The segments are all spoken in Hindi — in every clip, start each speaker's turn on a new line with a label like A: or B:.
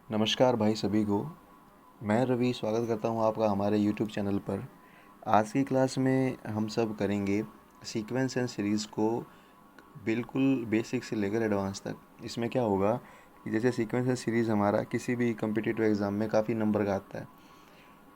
A: नमस्कार भाई सभी को। मैं रवि स्वागत करता हूं आपका हमारे YouTube चैनल पर। आज की क्लास में हम सब करेंगे सीक्वेंस एंड सीरीज़ को बिल्कुल बेसिक से लेकर एडवांस तक। इसमें क्या होगा कि जैसे सीक्वेंस एंड सीरीज़ हमारा किसी भी कम्पिटिटिव एग्ज़ाम में काफ़ी नंबर का आता है,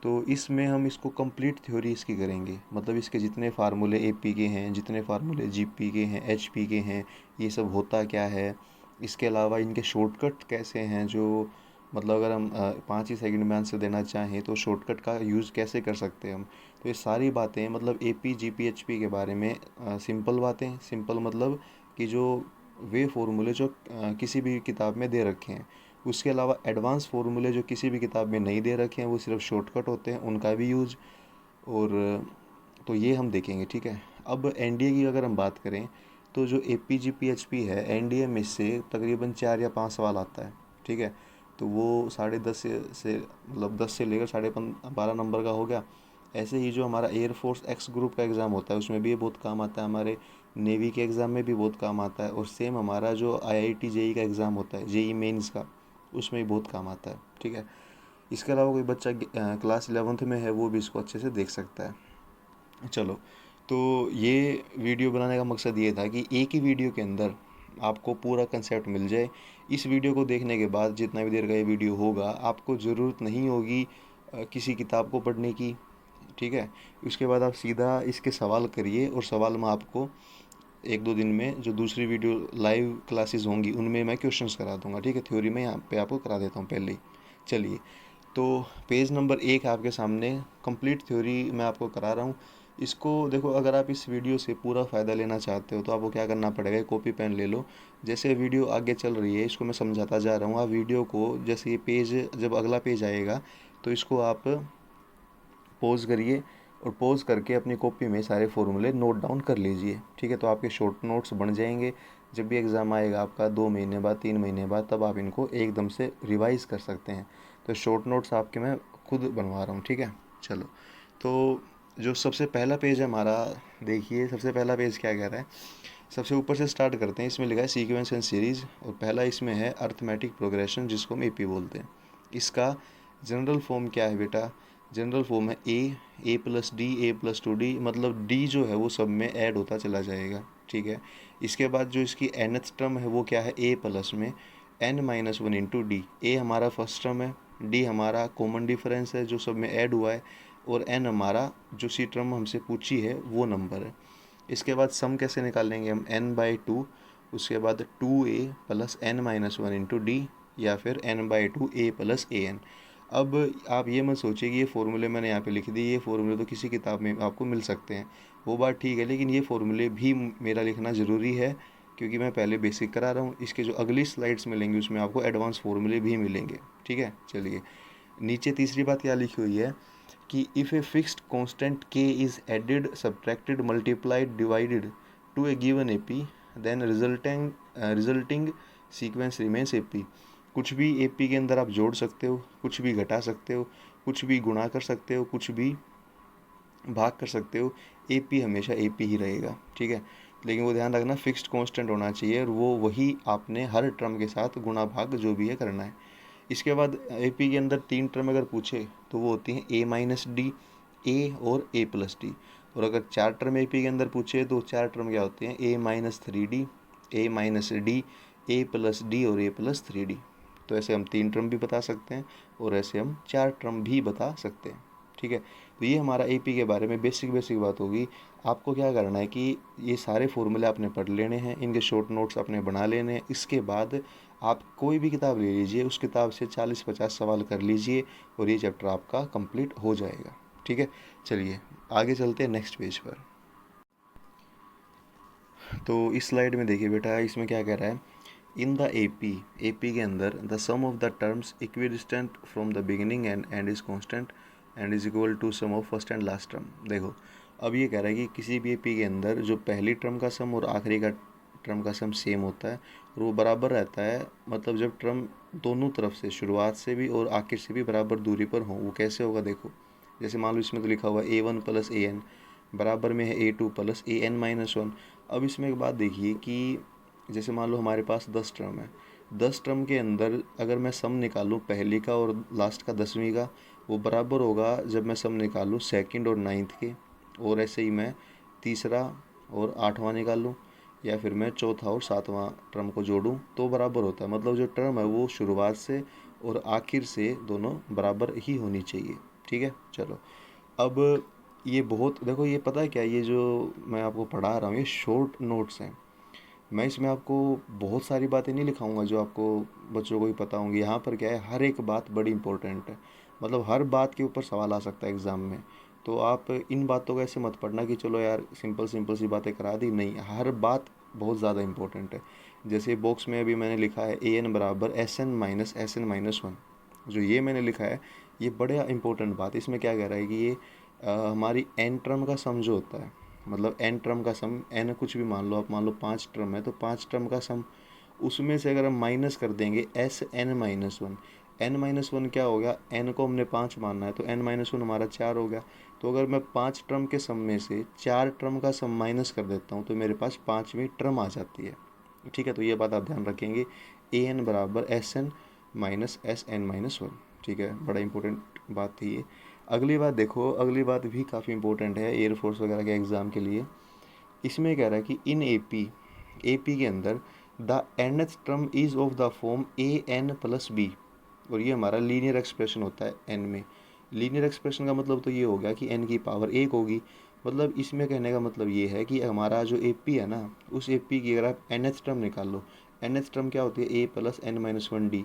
A: तो इसमें हम इसको कंप्लीट थ्योरी इसकी करेंगे। मतलब इसके जितने फार्मूले एपी के हैं, जितने फार्मूले जीपी के हैं, एचपी के हैं, ये सब होता क्या है। इसके अलावा इनके शॉर्टकट कैसे हैं, जो मतलब अगर हम 5 ही सेकंड में आंसर देना चाहें तो शॉर्टकट का यूज़ कैसे कर सकते हैं हम। तो ये सारी बातें मतलब एपी जीपी एचपी के बारे में सिंपल बातें। सिंपल मतलब कि जो वे फार्मूले जो किसी भी किताब में दे रखे हैं, उसके अलावा एडवांस फार्मूले जो किसी भी किताब में नहीं दे रखे हैं, वो सिर्फ शॉर्टकट होते हैं, उनका भी यूज़। और तो ये हम देखेंगे, ठीक है। अब एनडीए की अगर हम बात करें तो जो A P G P H P है, एनडीए में से तकरीबन 4 या 5 सवाल आता है, ठीक है। तो वो 10.5 से मतलब 10 से लेकर 12.5 नंबर का हो गया। ऐसे ही जो हमारा एयरफोर्स एक्स ग्रुप का एग्ज़ाम होता है उसमें भी ये बहुत काम आता है, हमारे नेवी के एग्ज़ाम में भी बहुत काम आता है, और सेम हमारा जो आईआईटी जेई का एग्ज़ाम होता है, जेई मेंस का, उसमें भी बहुत काम आता है, ठीक है। इसके अलावा कोई बच्चा क्लास 11th में है वो भी इसको अच्छे से देख सकता है। चलो, तो ये वीडियो बनाने का मकसद ये था कि एक ही वीडियो के अंदर आपको पूरा कंसेप्ट मिल जाए। इस वीडियो को देखने के बाद जितना भी देर का ये वीडियो होगा, आपको ज़रूरत नहीं होगी किसी किताब को पढ़ने की, ठीक है। उसके बाद आप सीधा इसके सवाल करिए, और सवाल में आपको 1-2 दिन में जो दूसरी वीडियो लाइव क्लासेस होंगी उनमें मैं क्वेश्चंस करा दूंगा, ठीक है। थ्योरी में यहाँ पे आपको करा देता हूँ पहले ही। चलिए, तो पेज नंबर 1 आपके सामने कंप्लीट थ्योरी मैं आपको करा रहा हूँ। इसको देखो, अगर आप इस वीडियो से पूरा फ़ायदा लेना चाहते हो तो आपको क्या करना पड़ेगा, कॉपी पेन ले लो। जैसे वीडियो आगे चल रही है इसको मैं समझाता जा रहा हूँ, आप वीडियो को जैसे ये पेज, जब अगला पेज आएगा तो इसको आप पॉज़ करिए, और पॉज़ करके अपनी कॉपी में सारे फॉर्मूले नोट डाउन कर लीजिए, ठीक है। तो आपके शॉर्ट नोट्स बन जाएंगे। जब भी एग्ज़ाम आएगा आपका 2 महीने बाद, 3 महीने बाद, तब आप इनको एकदम से रिवाइज़ कर सकते हैं। तो शॉर्ट नोट्स आपके मैं खुद बनवा रहा हूँ, ठीक है। चलो, तो जो सबसे पहला पेज है हमारा, देखिए सबसे पहला पेज क्या कह रहा है। सबसे ऊपर से स्टार्ट करते हैं। इसमें लिखा है सीक्वेंस एंड सीरीज़, और पहला इसमें है अर्थमेटिक प्रोग्रेशन, जिसको हम एपी बोलते हैं। इसका जनरल फॉर्म क्या है बेटा, जनरल फॉर्म है A plus D, A plus 2D। मतलब डी जो है वो सब में ऐड होता चला जाएगा, ठीक है। इसके बाद जो इसकी nth टर्म है वो क्या है, ए प्लस में n-1 इंटू डी। ए हमारा फर्स्ट टर्म है, डी हमारा कॉमन डिफरेंस है जो सब में ऐड हुआ है, और n हमारा जो सी टर्म हमसे पूछी है वो नंबर है। इसके बाद सम कैसे निकालेंगे हम, n/2, उसके बाद 2a plus n-1 into D, या फिर n/2 a प्लस an। अब आप ये मत सोचिए कि ये फार्मूले मैंने यहाँ पे लिख दिए, ये फार्मूले तो किसी किताब में आपको मिल सकते हैं, वो बात ठीक है, लेकिन ये फार्मूले भी मेरा लिखना ज़रूरी है, क्योंकि मैं पहले बेसिक करा रहा हूँ। इसके जो अगली स्लाइड्स मिलेंगी उसमें आपको एडवांस फार्मूले भी मिलेंगे, ठीक है। चलिए, नीचे तीसरी बात क्या लिखी हुई है कि if a fixed constant k is added, subtracted, multiplied, divided to a given AP, then resulting sequence remains AP। कुछ भी AP के अंदर आप जोड़ सकते हो, कुछ भी घटा सकते हो, कुछ भी गुणा कर सकते हो, कुछ भी भाग कर सकते हो, AP हमेशा AP ही रहेगा, ठीक है। लेकिन वो ध्यान रखना फिक्स्ड कांस्टेंट होना चाहिए, और वो वही आपने हर टर्म के साथ गुणा भाग जो भी है करना है। इसके बाद AP के अंदर 3 टर्म अगर पूछे तो वो होती हैं A-D, A और A+D। और अगर 4 टर्म AP के अंदर पूछे तो 4 टर्म क्या होती हैं, A-3D, A-D, A+D और A+3D। तो ऐसे हम 3 टर्म भी बता सकते हैं, और ऐसे हम 4 टर्म भी बता सकते हैं, ठीक है। तो ये हमारा AP के बारे में बेसिक बेसिक बात होगी। आपको क्या करना है कि ये सारे फॉर्मूले आपने पढ़ लेने हैं, इनके शॉर्ट नोट्स आपने बना लेने हैं। इसके बाद आप कोई भी किताब ले लीजिए, उस किताब से 40-50 सवाल कर लीजिए, और ये चैप्टर आपका कंप्लीट हो जाएगा, ठीक है। चलिए आगे चलते हैं नेक्स्ट पेज पर। तो इस स्लाइड में देखिए बेटा, इसमें क्या कह रहा है, इन द AP के अंदर the sum of the terms equidistant from the beginning and is constant and is equal to sum of first and last term. देखो, अब ये कह रहा है कि किसी भी AP के अंदर जो पहली टर्म का सम और आखिरी का टर्म का सम सेम होता है, और वो बराबर रहता है। मतलब जब टर्म दोनों तरफ से, शुरुआत से भी और आखिर से भी बराबर दूरी पर हो। वो कैसे होगा, देखो, जैसे मान लो इसमें तो लिखा हुआ A1 प्लस AN बराबर में है A2 प्लस AN-1। अब इसमें एक बात देखिए कि जैसे मान लो हमारे पास 10 टर्म है, 10 टर्म के अंदर अगर मैं सम निकालूँ पहली का और लास्ट का 10वीं का, वो बराबर होगा जब मैं सम निकालूँ सेकंड और नाइन्थ के, और ऐसे ही मैं तीसरा और 8वां निकाल लूँ, या फिर मैं चौथा और 7वां टर्म को जोड़ूँ तो बराबर होता है। मतलब जो टर्म है वो शुरुआत से और आखिर से दोनों बराबर ही होनी चाहिए। ठीक है, चलो। अब ये बहुत देखो, ये पता है क्या, ये जो मैं आपको पढ़ा रहा हूँ ये शॉर्ट नोट्स हैं। मैं इसमें आपको बहुत सारी बातें नहीं लिखाऊंगा जो आपको बच्चों को भी पता होंगी। यहाँ पर क्या है, हर एक बात बड़ी इंपॉर्टेंट है। मतलब हर बात के ऊपर सवाल आ सकता है एग्ज़ाम में। तो आप इन बातों को ऐसे मत पढ़ना कि चलो यार सिंपल सिंपल सी बातें करा दी, नहीं, हर बात बहुत ज़्यादा इंपॉर्टेंट है। जैसे बॉक्स में अभी मैंने लिखा है an बराबर SN-SN-1, जो ये मैंने लिखा है, ये बड़ा इंपॉर्टेंट बात। इसमें क्या कह रहा है कि ये हमारी एन टर्म का सम जो होता है, मतलब एन टर्म का सम, एन कुछ भी मान लो आप, मान लो 5 टर्म है तो 5 टर्म का सम, उसमें से अगर हम माइनस कर देंगे SN-1, n-1 क्या हो गया, n को हमने 5 मानना है तो n-1 हमारा 4 हो गया। तो अगर मैं 5 टर्म के सम में से 4 टर्म का सम माइनस कर देता हूँ तो मेरे पास 5वीं टर्म आ जाती है। ठीक है, तो ये बात आप ध्यान रखेंगे, an बराबर SN-SN-1। ठीक है, बड़ा इंपॉर्टेंट बात थी ये। अगली बात देखो, अगली बात भी काफ़ी इंपॉर्टेंट है एयरफोर्स वगैरह के एग्ज़ाम के लिए। इसमें कह रहा है कि इन एपी के अंदर the nth term is of the form an+b, और ये हमारा लीनियर एक्सप्रेशन होता है n में। लीनियर एक्सप्रेशन का मतलब तो ये हो गया कि n की पावर 1 होगी। मतलब इसमें कहने का मतलब ये है कि हमारा जो एपी है ना, उस एपी की अगर आप nth टर्म निकाल लो, nth टर्म क्या होती है, a+n-1d,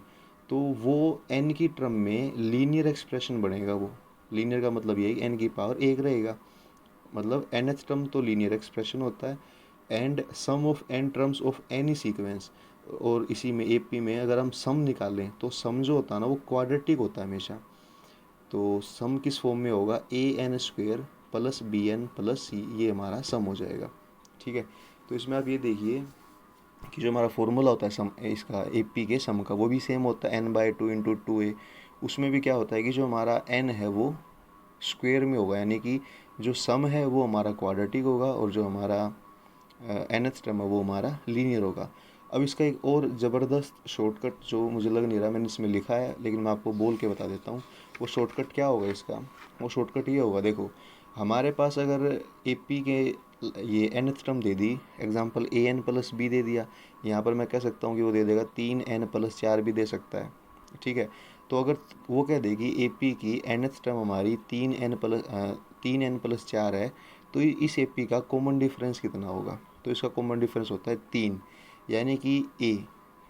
A: तो वो n की टर्म में लीनियर एक्सप्रेशन बनेगा। वो लीनियर का मतलब ये है कि n की पावर 1 रहेगा। मतलब nth टर्म तो लीनियर एक्सप्रेशन होता है, and sum of n terms of any sequence. और इसी में एपी में अगर हम सम निकालें तो सम जो होता है ना वो क्वाड्रेटिक होता है हमेशा। तो सम किस फॉर्म में होगा, an² + bn+c, ये हमारा सम हो जाएगा। ठीक है, तो इसमें आप ये देखिए कि जो हमारा फॉर्मूला होता है सम, इसका एपी के सम का, वो भी सेम होता है n/2 × 2a। उसमें भी क्या होता है कि जो हमारा n है वो स्क्वायर में होगा, यानी कि जो सम है वो हमारा क्वाड्रेटिक होगा और जो हमारा nth टर्म है वो हमारा लीनियर होगा। अब इसका एक और ज़बरदस्त शॉर्टकट जो मुझे लग नहीं रहा, मैंने इसमें लिखा है लेकिन मैं आपको बोल के बता देता हूँ। वो शॉर्टकट क्या होगा इसका, वो शॉर्टकट ये होगा, देखो हमारे पास अगर एपी के ये nth टर्म दे दी, एग्जांपल an+b दे दिया, यहाँ पर मैं कह सकता हूँ कि वो दे देगा 3n+4 भी दे सकता है। ठीक है, तो अगर वो कह देगी एपी की nth टर्म हमारी 3n+4 है, तो इस एपी का कॉमन डिफरेंस कितना होगा, तो इसका कॉमन डिफरेंस होता है 3। यानी कि a,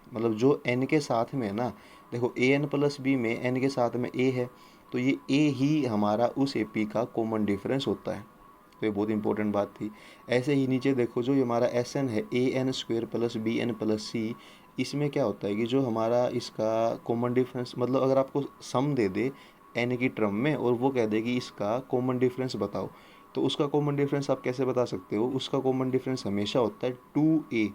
A: मतलब जो n के साथ में है ना, देखो an+b में n के साथ में a है, तो ये a ही हमारा उस एपी का कॉमन डिफरेंस होता है। तो ये बहुत इंपॉर्टेंट बात थी। ऐसे ही नीचे देखो, जो हमारा Sn है an² + bn+c, इसमें क्या होता है कि जो हमारा इसका कॉमन डिफरेंस, मतलब अगर आपको सम दे दे n की टर्म में और वो कह दे कि इसका कॉमन डिफरेंस बताओ, तो उसका कॉमन डिफरेंस आप कैसे बता सकते हो, उसका कॉमन डिफरेंस हमेशा होता है 2a।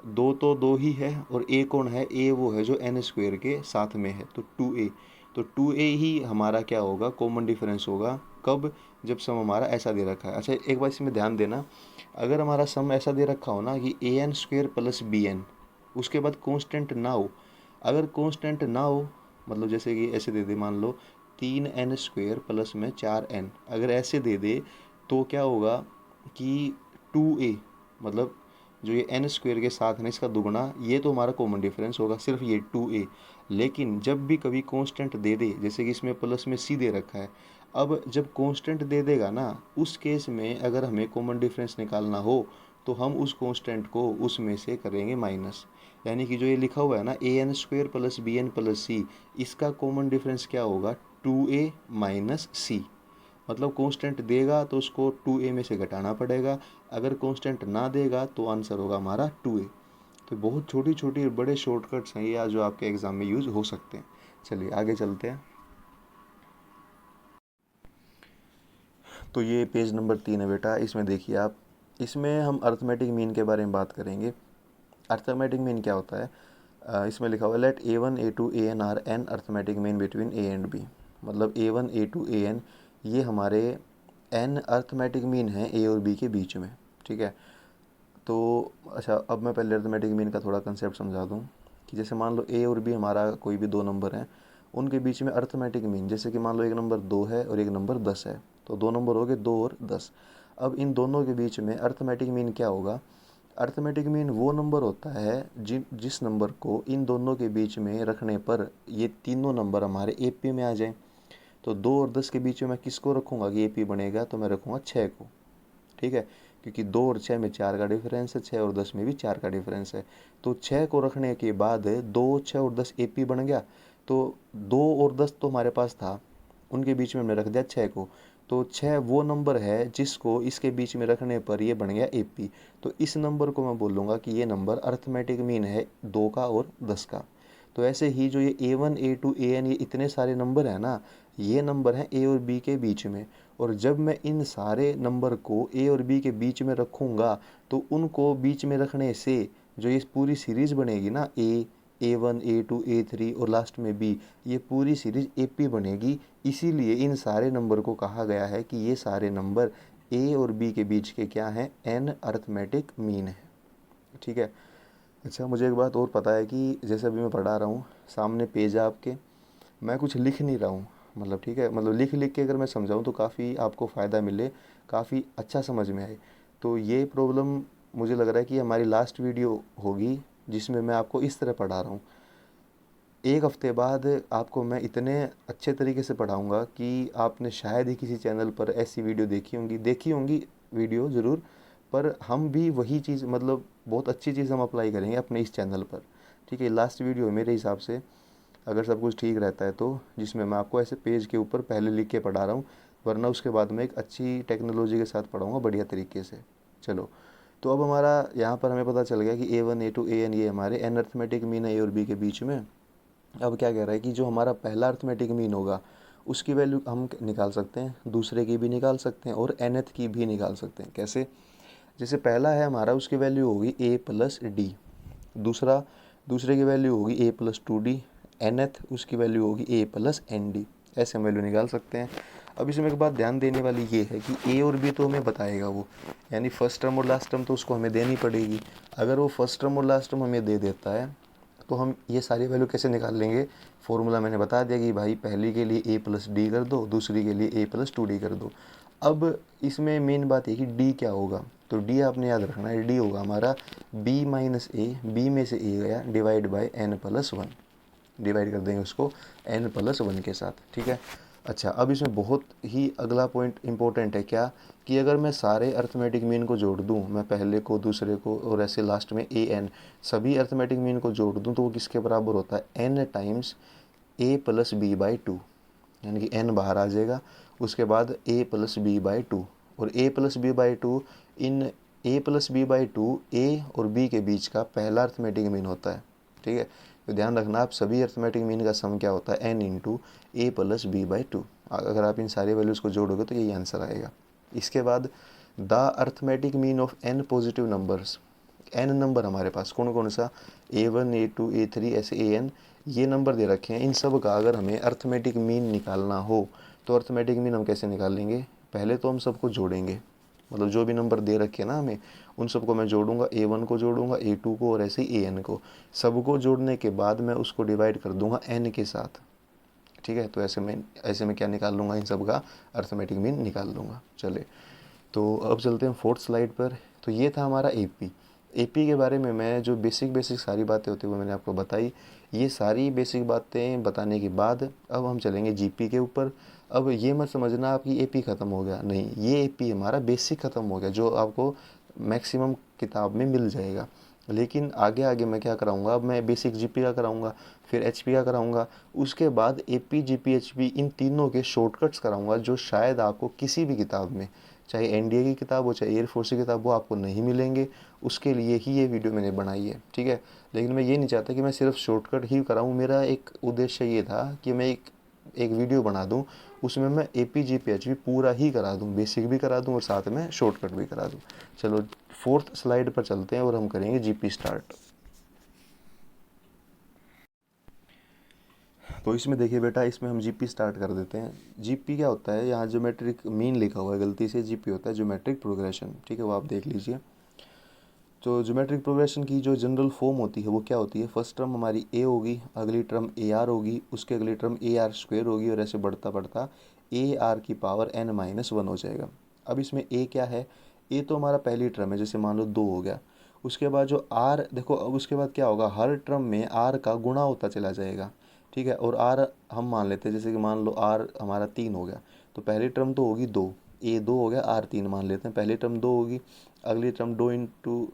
A: दो तो दो ही है और a कौन है, a वो है जो n² के साथ में है, तो 2a। तो 2a ही हमारा क्या होगा, कॉमन डिफरेंस होगा। कब, जब सम हमारा ऐसा दे रखा है। अच्छा एक बार इसमें ध्यान देना, अगर हमारा सम ऐसा दे रखा हो ना कि an² + bn, उसके बाद कांस्टेंट ना हो, अगर कांस्टेंट ना हो, मतलब जैसे कि ऐसे दे दे, मान लो 3n² प्लस में 4n, अगर ऐसे दे दे तो क्या होगा कि 2a, मतलब जो ये n² के साथ है ना इसका दुगना, ये तो हमारा कॉमन डिफरेंस होगा सिर्फ ये 2a। लेकिन जब भी कभी कांस्टेंट दे दे, जैसे कि इसमें प्लस में c दे रखा है, अब जब कांस्टेंट दे देगा ना, उस केस में अगर हमें कॉमन डिफरेंस निकालना हो तो हम उस कांस्टेंट को उसमें से करेंगे माइनस। यानी कि जो ये लिखा हुआ है ना an² + bn+c, इसका कॉमन डिफरेंस क्या होगा, 2a - c। मतलब कांस्टेंट देगा तो उसको 2a में से घटाना पड़ेगा, अगर कांस्टेंट ना देगा तो आंसर होगा हमारा 2a। तो बहुत छोटी छोटी बड़े शॉर्टकट्स हैं ये जो आपके एग्ज़ाम में यूज़ हो सकते हैं। चलिए आगे चलते हैं। तो ये पेज नंबर 3 है बेटा, इसमें देखिए आप, इसमें हम अर्थमेटिक मीन के बारे में बात करेंगे। अर्थमेटिक मीन क्या होता है, इसमें लिखा हुआ है let a1 a2 an are an arithmetic mean between a and b। मतलब a1 a2 an ये हमारे n अर्थमेटिक मीन है a और b के बीच में। ठीक है, तो अच्छा अब मैं पहले अर्थमेटिक मीन का थोड़ा कंसेप्ट समझा दूँ कि जैसे मान लो ए और बी हमारा कोई भी दो नंबर हैं, उनके बीच में अर्थमेटिक मीन, जैसे कि मान लो एक नंबर 2 है और एक नंबर 10 है, तो दो नंबर हो गए 2 और 10। अब इन दोनों के बीच में अर्थमेटिक मीन क्या होगा? अर्थमेटिक मीन वो नंबर होता है जिस नंबर को इन दोनों के बीच में रखने पर ये तीनों नंबर हमारे एपी में आ जाएं। तो 2 और 10 के बीच में मैं किसको रखूँगा कि एपी बनेगा? तो मैं रखूँगा 6 को, ठीक है, क्योंकि 2 और 6 में 4 का डिफरेंस है, 6 और 10 में भी 4 का डिफरेंस है। तो 6 को रखने के बाद 2, 6 और 10 एपी बन गया। तो 2 और 10 तो हमारे पास था, उनके बीच में हमने रख दिया 6 को। तो 6 वो नंबर है जिसको इसके बीच में रखने पर ये बन गया एपी। तो इस नंबर को मैं बोलूँगा कि ये नंबर अर्थमेटिक मीन है 2 का और 10 का। तो ऐसे ही जो ये A1, A2, AN ये इतने सारे नंबर हैं ना, ये नंबर हैं ए और बी के बीच में। और जब मैं इन सारे नंबर को ए और बी के बीच में रखूँगा तो उनको बीच में रखने से जो ये पूरी सीरीज़ बनेगी ना, A1, A2, A3 और लास्ट में बी, ये पूरी सीरीज एपी बनेगी। इसीलिए इन सारे नंबर को कहा गया है कि ये सारे नंबर ए और बी के बीच के क्या हैं? एन अर्थमेटिक मीन है, ठीक है। अच्छा, मुझे एक बात और पता है कि जैसे अभी मैं पढ़ा रहा हूँ, सामने पेज है आपके, मैं कुछ लिख नहीं रहा हूँ, मतलब ठीक है, मतलब लिख लिख के अगर मैं समझाऊँ तो काफ़ी आपको फ़ायदा मिले, काफ़ी अच्छा समझ में आए। तो ये प्रॉब्लम मुझे लग रहा है कि हमारी लास्ट वीडियो होगी जिसमें मैं आपको इस तरह पढ़ा रहा हूँ। एक हफ्ते बाद आपको मैं इतने अच्छे तरीके से पढ़ाऊँगा कि आपने शायद ही किसी चैनल पर ऐसी वीडियो देखी होंगी वीडियो ज़रूर, पर हम भी वही चीज़, मतलब बहुत अच्छी चीज़ हम अप्लाई करेंगे अपने इस चैनल पर, ठीक है। लास्ट वीडियो है मेरे हिसाब से, अगर सब कुछ ठीक रहता है तो, जिसमें मैं आपको ऐसे पेज के ऊपर पहले लिख के पढ़ा रहा हूँ, वरना उसके बाद मैं एक अच्छी टेक्नोलॉजी के साथ पढ़ाऊँगा बढ़िया तरीके से। चलो, तो अब हमारा यहाँ पर हमें पता चल गया कि A1, A2, AN ये हमारे एन अर्थमेटिक मीन है ए और बी के बीच में। अब क्या कह रहा है कि जो हमारा पहला अर्थमेटिक मीन होगा उसकी वैल्यू हम निकाल सकते हैं, दूसरे की भी निकाल सकते हैं और nth की भी निकाल सकते हैं। कैसे? जैसे पहला है हमारा, उसकी वैल्यू होगी a प्लस डी, दूसरे की वैल्यू होगी a प्लस 2d, nth उसकी वैल्यू होगी a प्लस एन डी। ऐसे हम वैल्यू निकाल सकते हैं। अब इसमें एक बात ध्यान देने वाली ये है कि a और b तो हमें बताएगा वो, यानी फर्स्ट टर्म और लास्ट टर्म तो उसको हमें देनी पड़ेगी। अगर वो फर्स्ट टर्म और लास्ट टर्म हमें दे देता है तो हम ये सारी वैल्यू कैसे निकाल लेंगे? फॉर्मूला मैंने बता दिया कि भाई पहली के लिए a प्लस डी कर दो, दूसरी के लिए a प्लस 2d कर दो। अब इसमें मेन बात है कि d क्या होगा, तो d आपने याद रखना है, d होगा हमारा b माइनस ए, बी में से a गया, divide by n plus 1, divide कर देंगे उसको n प्लस 1 के साथ, ठीक है। अच्छा, अब इसमें बहुत ही अगला पॉइंट इंपॉर्टेंट है क्या, कि अगर मैं सारे अर्थमेटिक मीन को जोड़ दूं, मैं पहले को, दूसरे को और ऐसे लास्ट में an, सभी अर्थमेटिक मीन को जोड़ दूं तो वो किसके बराबर होता है? n times a plus B by 2, यानी कि n बाहर आ जाएगा, उसके बाद a प्लस बी बाई 2, और a प्लस बी बाई 2, इन a plus B by 2 a और b के बीच का पहला अर्थमेटिक मीन होता है, ठीक है। तो ध्यान रखना, आप सभी अर्थमेटिक मीन का सम क्या होता है? n into A plus B by 2। अगर आप इन सारी वैल्यूज़ को जोड़ोगे तो यही आंसर आएगा। इसके बाद the arithmetic mean of n positive numbers, n number हमारे पास कौन कौन सा? A1, A2, A3 ऐसे AN, ये नंबर दे रखे हैं। इन सब का अगर हमें अर्थमेटिक मीन निकालना हो तो अर्थमेटिक मीन हम कैसे निकालेंगे? पहले तो हम सबको जोड़ेंगे, मतलब जो भी नंबर दे रखे हैं ना हमें, उन सबको मैं जोड़ूंगा, A1 को जोड़ूंगा, A2 को और ऐसे ही AN को। सबको जोड़ने के बाद मैं उसको डिवाइड कर दूंगा n के साथ, ठीक है। तो ऐसे में क्या निकाल लूँगा? इन सब का अर्थमेटिक मीन निकाल लूँगा। चले, तो अब चलते हैं फोर्थ स्लाइड पर। तो ये था हमारा एपी के बारे में मैं जो बेसिक सारी बातें होती है वो मैंने आपको बताई। ये सारी बेसिक बातें बताने के बाद अब हम चलेंगे जीपी के ऊपर। अब ये मत समझना आपकी एपी ख़त्म हो गया, नहीं, ये एपी हमारा बेसिक ख़त्म हो गया जो आपको मैक्सिमम किताब में मिल जाएगा। लेकिन आगे आगे मैं क्या कराऊंगा, अब मैं बेसिक जीपी का कराऊंगा, फिर एचपी का कराऊंगा, उसके बाद एपी, जीपी, एचपी, इन तीनों के शॉर्टकट्स कराऊंगा जो शायद आपको किसी भी किताब में, चाहे एनडीए की किताब हो चाहे एयरफोर्स की किताब हो, आपको नहीं मिलेंगे। उसके लिए ही ये वीडियो मैंने बनाई है, ठीक है। लेकिन मैं ये नहीं चाहता कि मैं सिर्फ शॉर्टकट ही कराऊं। मेरा एक उद्देश्य ये था कि मैं एक वीडियो बना दूं, उसमें मैं एपी, जीपी, एचपी पूरा ही करा दूं, बेसिक भी करा दूं और साथ में शॉर्टकट भी करा दूं। चलो फोर्थ स्लाइड पर चलते हैं और हम करेंगे जीपी स्टार्ट। तो इसमें देखिए बेटा, इसमें हम जीपी स्टार्ट कर देते हैं। जीपी क्या होता है? यहाँ ज्योमेट्रिक मीन लिखा हुआ है, गलती से जीपी होता है ज्योमेट्रिक प्रोग्रेशन, ठीक है, वो आप देख लीजिए। तो ज्योमेट्रिक प्रोग्रेशन की जो जनरल फॉर्म होती है वो क्या होती है, फर्स्ट टर्म हमारी ए होगी, अगली टर्म ए आर होगी, उसके अगली टर्म ए आर स्क्वेयर होगी, और ऐसे बढ़ता बढ़ता ए आर की पावर एन माइनस वन हो जाएगा। अब इसमें ए क्या है, ए तो हमारा पहली टर्म है, जैसे मान लो दो हो गया। उसके बाद जो आर देखो, अब उसके बाद क्या होगा, हर टर्म में आर का गुणा होता चला जाएगा। ठीक है, और आर हम मान लेते हैं, जैसे कि मान लो आर हमारा तीन हो गया, तो पहली टर्म तो होगी दो, ए दो हो गया, आर तीन मान लेते हैं, पहली टर्म दो होगी, अगली टर्म दो इंटू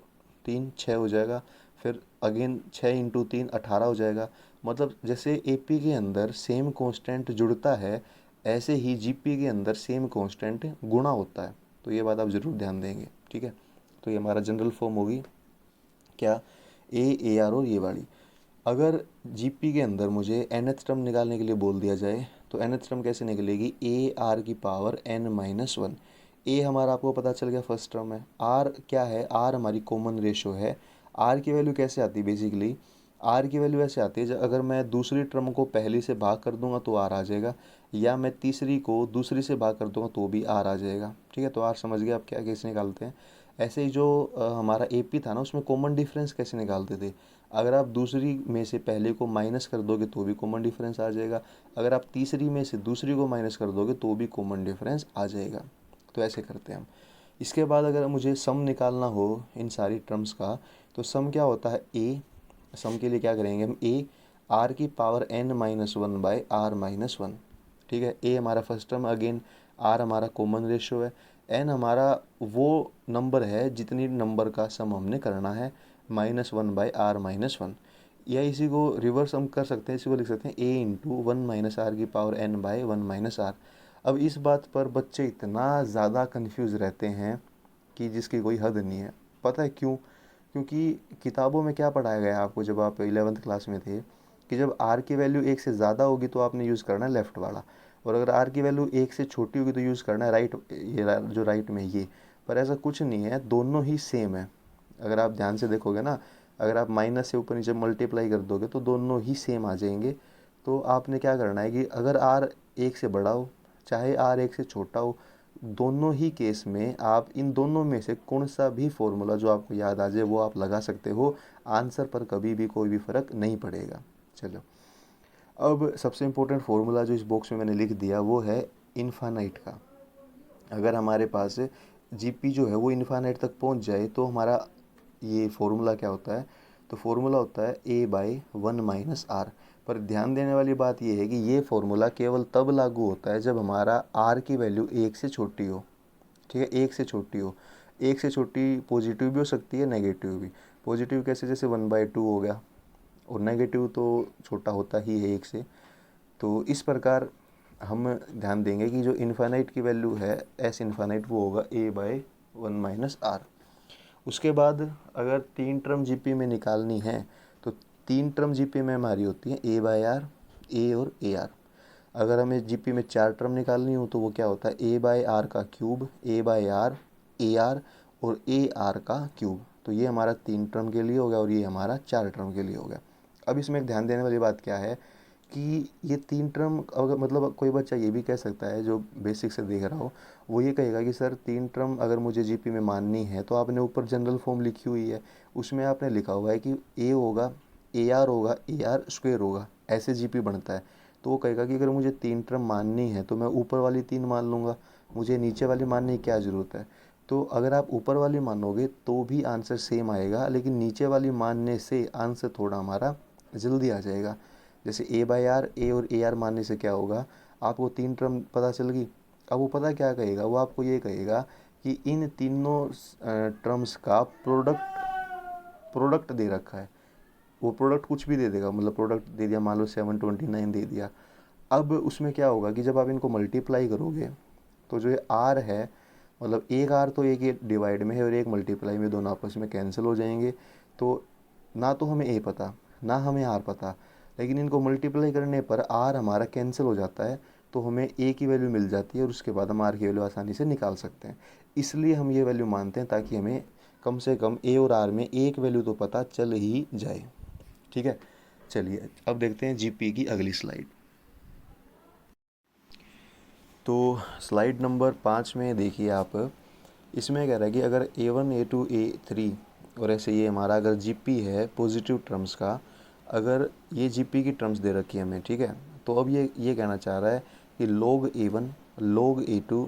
A: तीन छः हो जाएगा, फिर अगेन छः इंटू तीन 18 हो जाएगा। मतलब जैसे एपी के अंदर सेम कांस्टेंट जुड़ता है, ऐसे ही जीपी के अंदर सेम कांस्टेंट गुणा होता है। तो ये बात आप ज़रूर ध्यान देंगे। ठीक है, तो ये हमारा जनरल फॉर्म होगी क्या, ए आर और ये वाली। अगर जीपी के अंदर मुझे nth टर्म निकालने के लिए बोल दिया जाए, तो nth टर्म कैसे निकलेगी, ए आर की पावर n माइनस वन। ए हमारा आपको पता चल गया फर्स्ट टर्म है, आर क्या है, आर हमारी कॉमन रेशो है। आर की वैल्यू कैसे आती है, बेसिकली आर की वैल्यू ऐसे आती है, अगर मैं दूसरी टर्म को पहली से भाग कर दूंगा तो आर आ जाएगा, या मैं तीसरी को दूसरी से भाग कर दूंगा तो भी आर आ जाएगा। ठीक है, तो आर समझ गए आप क्या कैसे निकालते हैं। ऐसे ही जो हमारा एपी था ना, उसमें कॉमन डिफरेंस कैसे निकालते थे, अगर आप दूसरी में से पहले को माइनस कर दोगे तो भी कॉमन डिफरेंस आ जाएगा, अगर आप तीसरी में से दूसरी को माइनस कर दोगे तो भी कॉमन डिफरेंस आ जाएगा। तो ऐसे करते हैं हम। इसके बाद अगर मुझे सम निकालना हो इन सारी टर्म्स का, तो सम क्या होता है, ए, सम के लिए क्या करेंगे हम, ए आर की power N minus one by R minus one. ठीक है, ए हमारा फर्स्ट टर्म, अगेन आर हमारा कॉमन रेशियो है, एन हमारा वो नंबर है जितनी नंबर का सम हमने करना है, minus one by R minus one. या इसी को रिवर्स हम कर सकते हैं, इसी को लिख सकते हैं A into one minus R की power N by one minus R. अब इस बात पर बच्चे इतना ज़्यादा कंफ्यूज रहते हैं कि जिसकी कोई हद नहीं है। पता है क्यों, क्योंकि किताबों में क्या पढ़ाया गया है आपको जब आप 11th क्लास में थे, कि जब आर की वैल्यू एक से ज़्यादा होगी तो आपने यूज़ करना है लेफ़्ट वाला, और अगर आर की वैल्यू एक से छोटी होगी तो यूज़ करना है राइट, जो राइट में ये। पर ऐसा कुछ नहीं है, दोनों ही सेम है। अगर आप ध्यान से देखोगे ना, अगर आप माइनस से ऊपर नीचे मल्टीप्लाई कर दोगे तो दोनों ही सेम आ जाएंगे। तो आपने क्या करना है कि अगर आर एक से बड़ा हो चाहे आर एक से छोटा हो, दोनों ही केस में आप इन दोनों में से कौन सा भी फॉर्मूला जो आपको याद आ जाए वो आप लगा सकते हो, आंसर पर कभी भी कोई भी फ़र्क नहीं पड़ेगा। चलो, अब सबसे इम्पोर्टेंट फार्मूला जो इस बॉक्स में मैंने लिख दिया वो है इन्फानाइट का। अगर हमारे पास जीपी जो है वो इन्फानाइट तक पहुंच जाए तो हमारा ये फार्मूला क्या होता है, तो फार्मूला होता है A by one minus are. पर ध्यान देने वाली बात यह है कि ये फार्मूला केवल तब लागू होता है जब हमारा आर की वैल्यू एक से छोटी हो। ठीक है, एक से छोटी हो, एक से छोटी पॉजिटिव भी हो सकती है, नेगेटिव भी। पॉजिटिव कैसे, जैसे वन बाई टू हो गया, और नेगेटिव तो छोटा होता ही है एक से। तो इस प्रकार हम ध्यान देंगे कि जो इन्फानाइट की वैल्यू है एस इन्फानाइट वो होगा ए बाई वन माइनस आर। उसके बाद अगर तीन टर्म जीपी में निकालनी है तो तीन टर्म जीपी में हमारी होती है ए बाई आर, ए और ए आर। अगर हमें जीपी में चार टर्म निकालनी हो तो वो क्या होता है, ए बाई आर का cube, A by R, A R और ए आर का क्यूब। तो ये हमारा तीन टर्म के लिए हो गया और ये हमारा चार टर्म के लिए हो गया। अब इसमें एक ध्यान देने वाली बात क्या है कि ये तीन टर्म, अगर मतलब कोई बच्चा ये भी कह सकता है जो बेसिक से देख रहा हो, वो ये कहेगा कि सर तीन टर्म अगर मुझे जीपी में माननी है तो आपने ऊपर जनरल फॉर्म लिखी हुई है, उसमें आपने लिखा हुआ है कि ए होगा, ए आर होगा, ए आर स्क्वेयर होगा, ऐसे जीपी बनता है। तो वो कहेगा कि अगर मुझे तीन टर्म माननी है तो मैं ऊपर वाली तीन मान लूँगा, मुझे नीचे वाली मानने की क्या ज़रूरत है। तो अगर आप ऊपर वाली मानोगे तो भी आंसर सेम आएगा, लेकिन नीचे वाली मानने से आंसर थोड़ा हमारा जल्दी आ जाएगा। जैसे ए बाई आर, ए और ए आर मानने से क्या होगा, आपको तीन टर्म पता चल गई। अब वो पता क्या कहेगा, वो आपको ये कहेगा कि इन तीनों टर्म्स का प्रोडक्ट दे रखा है। वो प्रोडक्ट कुछ भी दे देगा, मतलब प्रोडक्ट दे दिया, मान लो 729 दे दिया। अब उसमें क्या होगा कि जब आप इनको मल्टीप्लाई करोगे तो जो ये आर है, मतलब एक आर तो एक ही डिवाइड में है और एक मल्टीप्लाई में, दोनों आपस में कैंसिल हो जाएंगे। तो ना तो हमें ए पता ना हमें आर पता, लेकिन इनको मल्टीप्लाई करने पर आर हमारा कैंसिल हो जाता है, तो हमें ए की वैल्यू मिल जाती है और उसके बाद हम आर की वैल्यू आसानी से निकाल सकते हैं। इसलिए हम ये वैल्यू मानते हैं ताकि हमें कम से कम ए और आर में एक वैल्यू तो पता चल ही जाए। ठीक है, चलिए अब देखते हैं जीपी की अगली स्लाइड। तो स्लाइड नंबर 5 में देखिए आप, इसमें कह रहा है कि अगर A1 A2 A3 और ऐसे ये हमारा अगर जीपी है पॉजिटिव टर्म्स का, अगर ये जीपी की टर्म्स दे रखी है हमें, ठीक है, तो अब ये कहना चाह रहा है कि log A1 log A2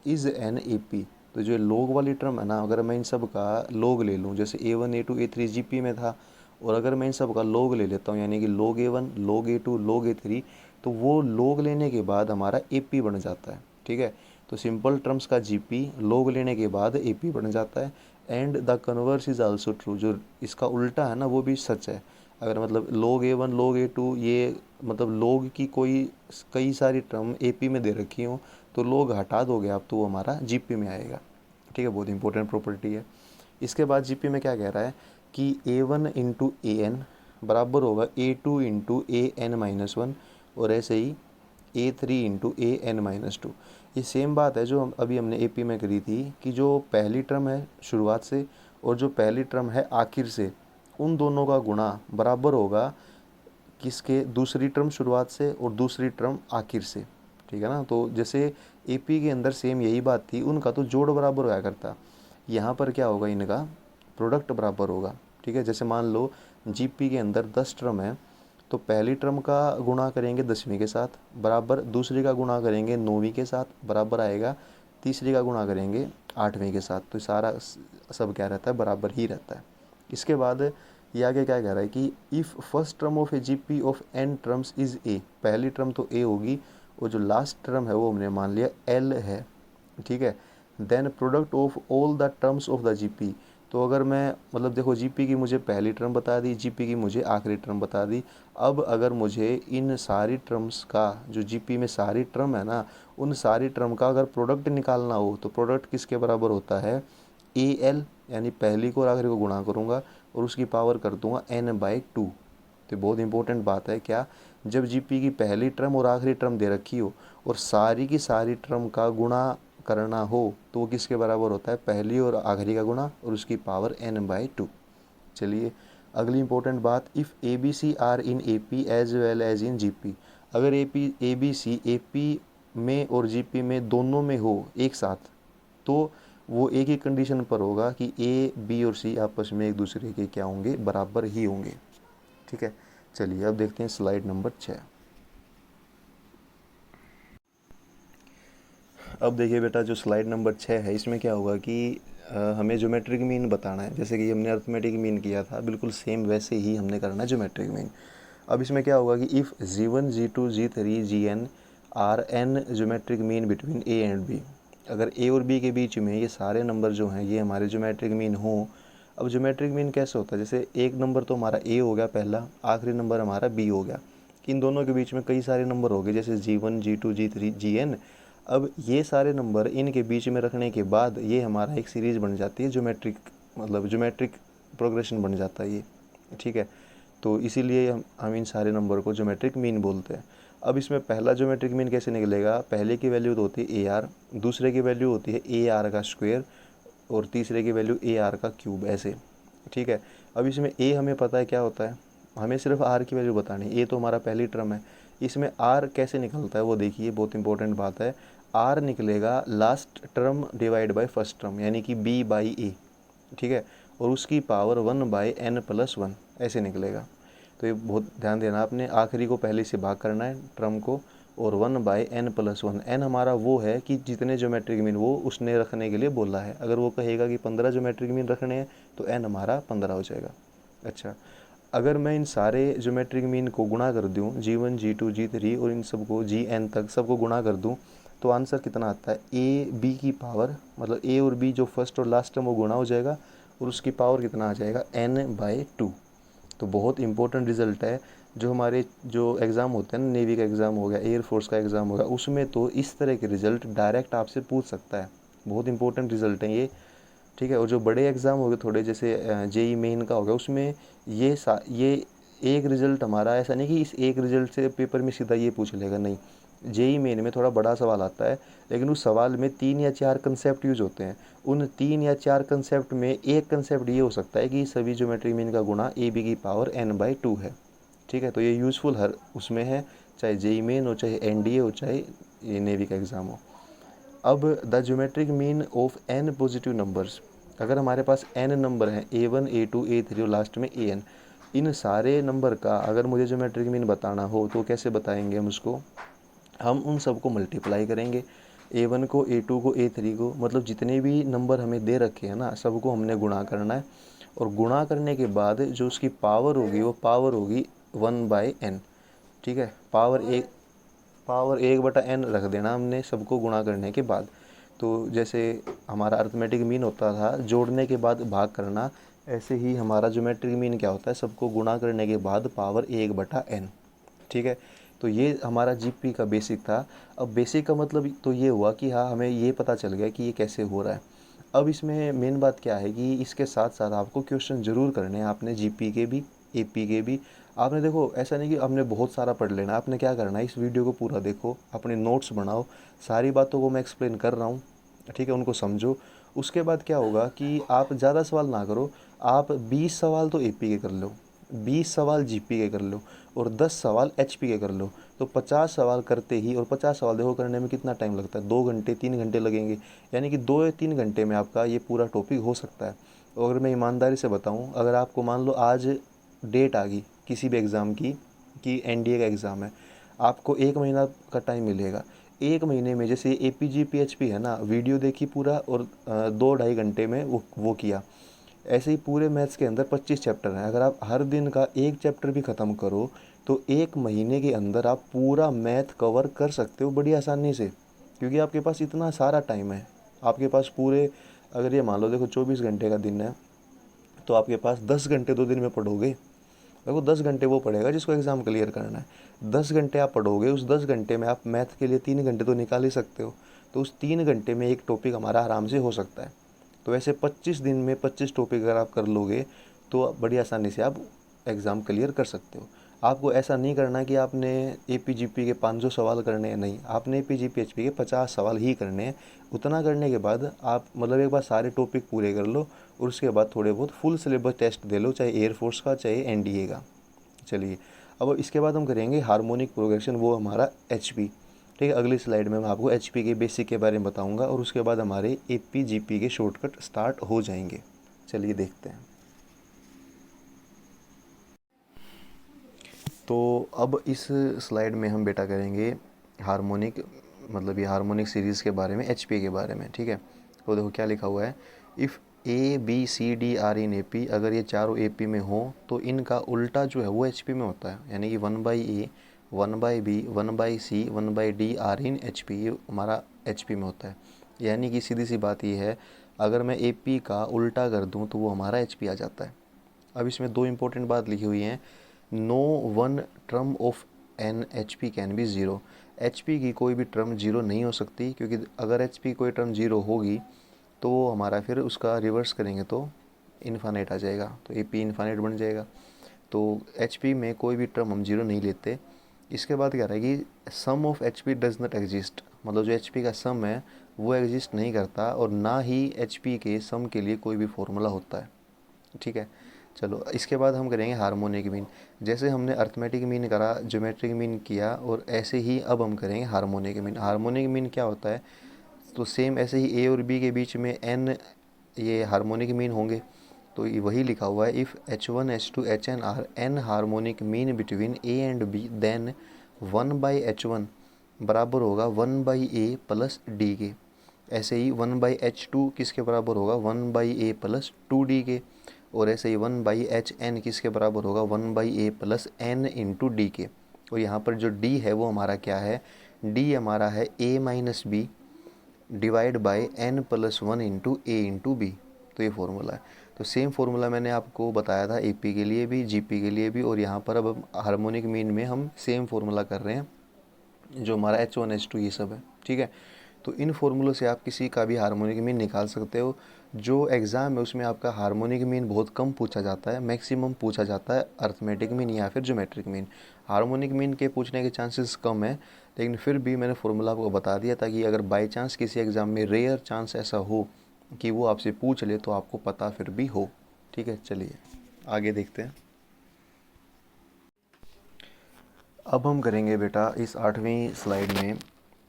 A: is an AP। तो जो log वाली टर्म है ना, अगर मैं इन सब का log ले लूँ, जैसे A1 A2 A3 जीपी में था, और अगर मैं इन सब का log ले लेता हूँ, यानी कि log A1 log A2 log A3, तो वो log लेने के बाद हमारा AP बन जाता है, ठीक है। तो सिंपल टर्म्स का जीपी log लेने के बाद AP बन जाता है। And the converse is also true, जो इसका उल्टा है ना वो भी सच है। अगर मतलब log A1 log A2 ये मतलब log की कोई कई सारी टर्म AP में दे रखी हो, तो log हटा दोगे आप तो वो हमारा GP में आएगा, ठीक है। बहुत इंपॉर्टेंट प्रॉपर्टी है। इसके बाद GP में क्या कह रहा है कि A1 इंटू AN बराबर होगा A2 इंटू AN-1, और ऐसे ही A3 इंटू AN-2। ये सेम बात है जो अभी हमने AP में करी थी, कि जो पहली टर्म है शुरुआत से और जो पहली टर्म है आखिर से, उन दोनों का गुणा बराबर होगा किसके, दूसरी टर्म शुरुआत से और दूसरी टर्म आखिर से, ठीक है ना। तो जैसे AP के अंदर सेम यही बात थी, उनका तो जोड़ बराबर होया करता, यहाँ पर क्या होगा, इनका प्रोडक्ट बराबर होगा, ठीक है। जैसे मान लो GP के अंदर 10 टर्म है, तो पहली टर्म का गुणा करेंगे 10वीं के साथ बराबर, दूसरी का गुणा करेंगे 9वीं के साथ बराबर आएगा, तीसरी का गुणा करेंगे 8वीं के साथ, तो सारा सब क्या रहता है, बराबर ही रहता है। इसके बाद ये आगे क्या कह रहा है कि if first term of A GP of n terms is a, पहली टर्म तो a होगी, और जो लास्ट टर्म है वो हमने मान लिया l है, ठीक है। Then product of all the terms of the GP, तो अगर मैं मतलब देखो जीपी की मुझे पहली टर्म बता दी, जीपी की मुझे आखिरी टर्म बता दी, अब अगर मुझे इन सारी टर्म्स का, जो जीपी में सारी टर्म है ना, उन सारी टर्म का अगर प्रोडक्ट निकालना हो, तो प्रोडक्ट किसके बराबर होता है, AL, यानी पहली को और आखिरी को गुणा करूँगा और उसकी पावर कर दूंगा n/2। तो बहुत इंपॉर्टेंट बात है क्या, जब जीपी की पहली टर्म और आखिरी टर्म दे रखी हो और सारी की सारी टर्म का गुणा करना हो, तो वो किसके बराबर होता है, पहली और आखिरी का गुणा और उसकी पावर n/2। चलिए अगली इंपॉर्टेंट बात, if ABC are in AP as well as in GP, अगर ABC AP में और GP में दोनों में हो एक साथ, तो वो एक ही कंडीशन पर होगा कि A B और C आपस में एक दूसरे के क्या होंगे, बराबर ही होंगे, ठीक है। चलिए अब देखते हैं स्लाइड नंबर 6। अब देखिए बेटा, जो स्लाइड नंबर 6 है, इसमें क्या होगा कि हमें ज्योमेट्रिक मीन बताना है, जैसे कि हमने अर्थमेटिक मीन किया था, बिल्कुल सेम वैसे ही हमने करना है ज्योमेट्रिक मीन। अब इसमें क्या होगा कि if G1 G2 G3 Gn are n geometric mean between A and B, अगर A और B के बीच में ये सारे नंबर जो हैं ये हमारे ज्योमेट्रिक मीन हों। अब ज्योमेट्रिक मीन कैसे होता है, जैसे एक नंबर तो हमारा A हो गया पहला, आखिरी नंबर हमारा B हो गया, इन दोनों के बीच में कई सारे नंबर हो गए, जैसे G1 G2 G3 Gn। अब ये सारे नंबर इनके बीच में रखने के बाद ये हमारा एक सीरीज़ बन जाती है ज्योमेट्रिक, मतलब ज्योमेट्रिक प्रोग्रेशन बन जाता है ये, ठीक है। तो इसीलिए हम इन सारे नंबर को ज्योमेट्रिक मीन बोलते हैं। अब इसमें पहला ज्योमेट्रिक मीन कैसे निकलेगा, पहले की वैल्यू तो होती है AR, दूसरे की वैल्यू होती है AR का स्क्वायर, और तीसरे की वैल्यू AR का क्यूब, ऐसे, ठीक है। अब इसमें A हमें पता है क्या होता है, हमें सिर्फ R की वैल्यू बतानी है, A तो हमारा पहली टर्म है। इसमें R कैसे निकलता है वो देखिए, बहुत इंपॉर्टेंट बात है। R निकलेगा last term divide by first term, यानी कि B/A, ठीक है, और उसकी पावर 1/n+1 ऐसे निकलेगा। तो ये बहुत ध्यान देना आपने, आखिरी को पहले से भाग करना है टर्म को, और 1/n+1, n हमारा वो है कि जितने ज्योमेट्रिक मीन वो उसने रखने के लिए बोला है। अगर वो कहेगा कि 15 ज्योमेट्रिक मीन रखने हैं, तो n हमारा 15 हो जाएगा। अच्छा, अगर मैं इन सारे ज्योमेट्रिक मीन को गुणा कर दूँ, G1 G2 G3 और इन सबको Gn तक सबको गुणा कर दूँ, तो आंसर कितना आता है, AB की पावर, मतलब A और B जो फर्स्ट और लास्ट टर्म वो गुणा हो जाएगा, और उसकी पावर कितना आ जाएगा, n/2। तो बहुत इंपॉर्टेंट रिज़ल्ट है, जो हमारे जो एग्ज़ाम होते हैं ना, नेवी का एग्ज़ाम हो गया, एयरफोर्स का एग्ज़ाम हो गया, उसमें तो इस तरह के रिज़ल्ट डायरेक्ट आपसे पूछ सकता है। बहुत इंपॉर्टेंट रिज़ल्ट है ये, ठीक है। और जो बड़े एग्ज़ाम हो गए थोड़े, जैसे JEE मेन का हो गया, उसमें ये एक रिज़ल्ट हमारा ऐसा नहीं कि इस एक रिज़ल्ट से पेपर में सीधा ये पूछ लेगा, नहीं। JEE मेन में थोड़ा बड़ा सवाल आता है, लेकिन उस सवाल में 3 या 4 कंसेप्ट यूज होते हैं। उन 3 या 4 कंसेप्ट में एक कंसेप्ट ये हो सकता है कि सभी ज्योमेट्रिक मीन का गुणा AB की पावर n/2 है, ठीक है। तो ये यूज़फुल हर उसमें है, चाहे JEE मेन हो, चाहे NDA हो, चाहे ये नेवी का एग्ज़ाम हो। अब the geometric mean of n positive numbers, अगर हमारे पास n नंबर हैं a1 a2 a3 और लास्ट में an, इन सारे नंबर का अगर मुझे ज्योमेट्रिक मीन बताना हो तो कैसे बताएंगे हम उसको? हम उन सबको मल्टीप्लाई करेंगे, a1 को a2 को a3 को, मतलब जितने भी नंबर हमें दे रखे हैं ना सबको हमने गुणा करना है। और गुणा करने के बाद जो उसकी पावर होगी वो पावर होगी 1/n। ठीक है, पावर 1/n रख देना हमने सबको गुणा करने के बाद। तो जैसे हमारा अर्थमेटिक मीन होता था जोड़ने के बाद भाग करना, ऐसे ही हमारा ज्योमेट्रिक मीन क्या होता है, सबको गुणा करने के बाद पावर 1/n। ठीक है, तो ये हमारा जीपी का बेसिक था। अब बेसिक का मतलब तो ये हुआ कि हाँ हमें ये पता चल गया कि ये कैसे हो रहा है। अब इसमें मेन बात क्या है कि इसके साथ साथ आपको क्वेश्चन ज़रूर करने हैं, आपने जीपी के भी एपी के भी। आपने देखो ऐसा नहीं कि आपने बहुत सारा पढ़ लेना, आपने क्या करना है इस वीडियो को पूरा देखो, अपने नोट्स बनाओ, सारी बातों को मैं एक्सप्लेन कर रहा हूँ, ठीक है, उनको समझो। उसके बाद क्या होगा कि आप ज़्यादा सवाल ना करो, आप 20 सवाल तो एपी के कर लो, 20 सवाल जीपी के कर लो और 10 सवाल एचपी के कर लो। तो 50 सवाल करते ही, और 50 सवाल देखो करने में कितना टाइम लगता है, 2 घंटे 3 घंटे लगेंगे, यानी कि 2 या 3 घंटे में आपका ये पूरा टॉपिक हो सकता है। और अगर मैं ईमानदारी से बताऊं, अगर आपको मान लो आज डेट आ गई किसी भी एग्ज़ाम की कि एनडीए का एग्ज़ाम है, आपको 1 महीना का टाइम मिलेगा। 1 महीने में जैसे एपीजी पीएचपी है ना, वीडियो देखी पूरा और 2-2.5 घंटे में वो किया। ऐसे ही पूरे मैथ्स के अंदर 25 चैप्टर हैं, अगर आप हर दिन का एक चैप्टर भी ख़त्म करो तो 1 महीने के अंदर आप पूरा मैथ कवर कर सकते हो बड़ी आसानी से, क्योंकि आपके पास इतना सारा टाइम है। आपके पास पूरे, अगर ये मान लो देखो 24 घंटे का दिन है, तो आपके पास 10 घंटे 2 दिन में पढ़ोगे। देखो 10 घंटे वो पढ़ेगा जिसको एग्ज़ाम क्लियर करना है, 10 घंटे आप पढ़ोगे, उस 10 घंटे में आप मैथ के लिए 3 घंटे तो निकाल ही सकते हो। तो उस 3 घंटे में एक टॉपिक हमारा आराम से हो सकता है। तो ऐसे 25 दिन में 25 टॉपिक अगर आप कर लोगे तो बड़ी आसानी से आप एग्ज़ाम क्लियर कर सकते हो। आपको ऐसा नहीं करना कि आपने एपीजीपी के 500 सवाल करने हैं, नहीं, आपने एपीजीपीएचपी के 50 सवाल ही करने हैं। उतना करने के बाद आप मतलब एक बार सारे टॉपिक पूरे कर लो और उसके बाद थोड़े बहुत फुल सिलेबस टेस्ट दे लो, चाहे एयरफोर्स का चाहे एनडीए का। चलिए, अब इसके बाद हम करेंगे हार्मोनिक प्रोग्रेशन, वो हमारा एचपी। ठीक है, अगली स्लाइड में मैं आपको एचपी के बेसिक के बारे में बताऊंगा और उसके बाद हमारे एपी जीपी के शॉर्टकट स्टार्ट हो जाएंगे। चलिए देखते हैं। तो अब इस स्लाइड में हम बेटा करेंगे हार्मोनिक, मतलब ये हार्मोनिक सीरीज़ के बारे में, एचपी के बारे में। ठीक है, तो देखो क्या लिखा हुआ है, if A B C D are in AP, अगर ये चारों एपी में हो तो इनका उल्टा जो है वो एचपी में होता है, यानी कि 1/ए 1/बी 1/सी 1/डी आर इन एचपी, ये हमारा एचपी में होता है। यानी कि सीधी सी बात ये है, अगर मैं एपी का उल्टा कर दूं तो वो हमारा एचपी आ जाता है। अब इसमें 2 इंपॉर्टेंट बात लिखी हुई हैं, no one term of an H P can be zero. H P की कोई भी टर्म जीरो नहीं हो सकती, क्योंकि अगर एच पी कोई टर्म जीरो होगी तो वो हमारा फिर उसका रिवर्स करेंगे तो इन्फानेट आ जाएगा, तो ए पी इन्फानेट बन जाएगा। तो एच पी में कोई भी टर्म हम जीरो नहीं लेते। इसके बाद क्या रहेगी, sum of H P does not exist, मतलब जो एच पी का सम है वो एग्जिस्ट नहीं करता, और ना ही एच पी के सम के लिए कोई भी फॉर्मूला होता है। ठीक है, चलो इसके बाद हम करेंगे हार्मोनिक मीन। जैसे हमने अर्थमेटिक मीन करा, ज्योमेट्रिक मीन किया, और ऐसे ही अब हम करेंगे हार्मोनिक मीन। हार्मोनिक मीन क्या होता है, तो सेम ऐसे ही ए और बी के बीच में एन ये हार्मोनिक मीन होंगे। तो ये वही लिखा हुआ है, if H1 H2 HN are N harmonic mean between A and B then 1/H1 बराबर होगा 1/A प्लस डी के। ऐसे ही 1/H2 किसके बराबर होगा, 1/A प्लस 2D के। और ऐसे ही 1/HN किसके बराबर होगा, 1/A plus N into D के। और यहाँ पर जो D है वो हमारा क्या है, D हमारा है A minus B divide by N plus 1 into A into B. तो ये फॉर्मूला है। तो सेम फार्मूला मैंने आपको बताया था एपी के लिए भी, जीपी के लिए भी, और यहाँ पर अब हार्मोनिक मीन में हम सेम फार्मूला कर रहे हैं जो हमारा H1 H2 ये सब है। ठीक है, तो इन फार्मूलों से आप किसी का भी हार्मोनिक मीन निकाल सकते हो। जो एग्ज़ाम है उसमें आपका हार्मोनिक मीन बहुत कम पूछा जाता है, मैक्सिमम पूछा जाता है अर्थमेटिक मीन या फिर ज्योमेट्रिक मीन। हार्मोनिक मीन के पूछने के चांसेस कम है, लेकिन फिर भी मैंने फार्मूला आपको बता दिया ताकि अगर बाई चांस किसी एग्ज़ाम में रेयर चांस ऐसा हो कि वो आपसे पूछ ले तो आपको पता फिर भी हो। ठीक है, चलिए आगे देखते हैं। अब हम करेंगे बेटा इस 8वीं स्लाइड में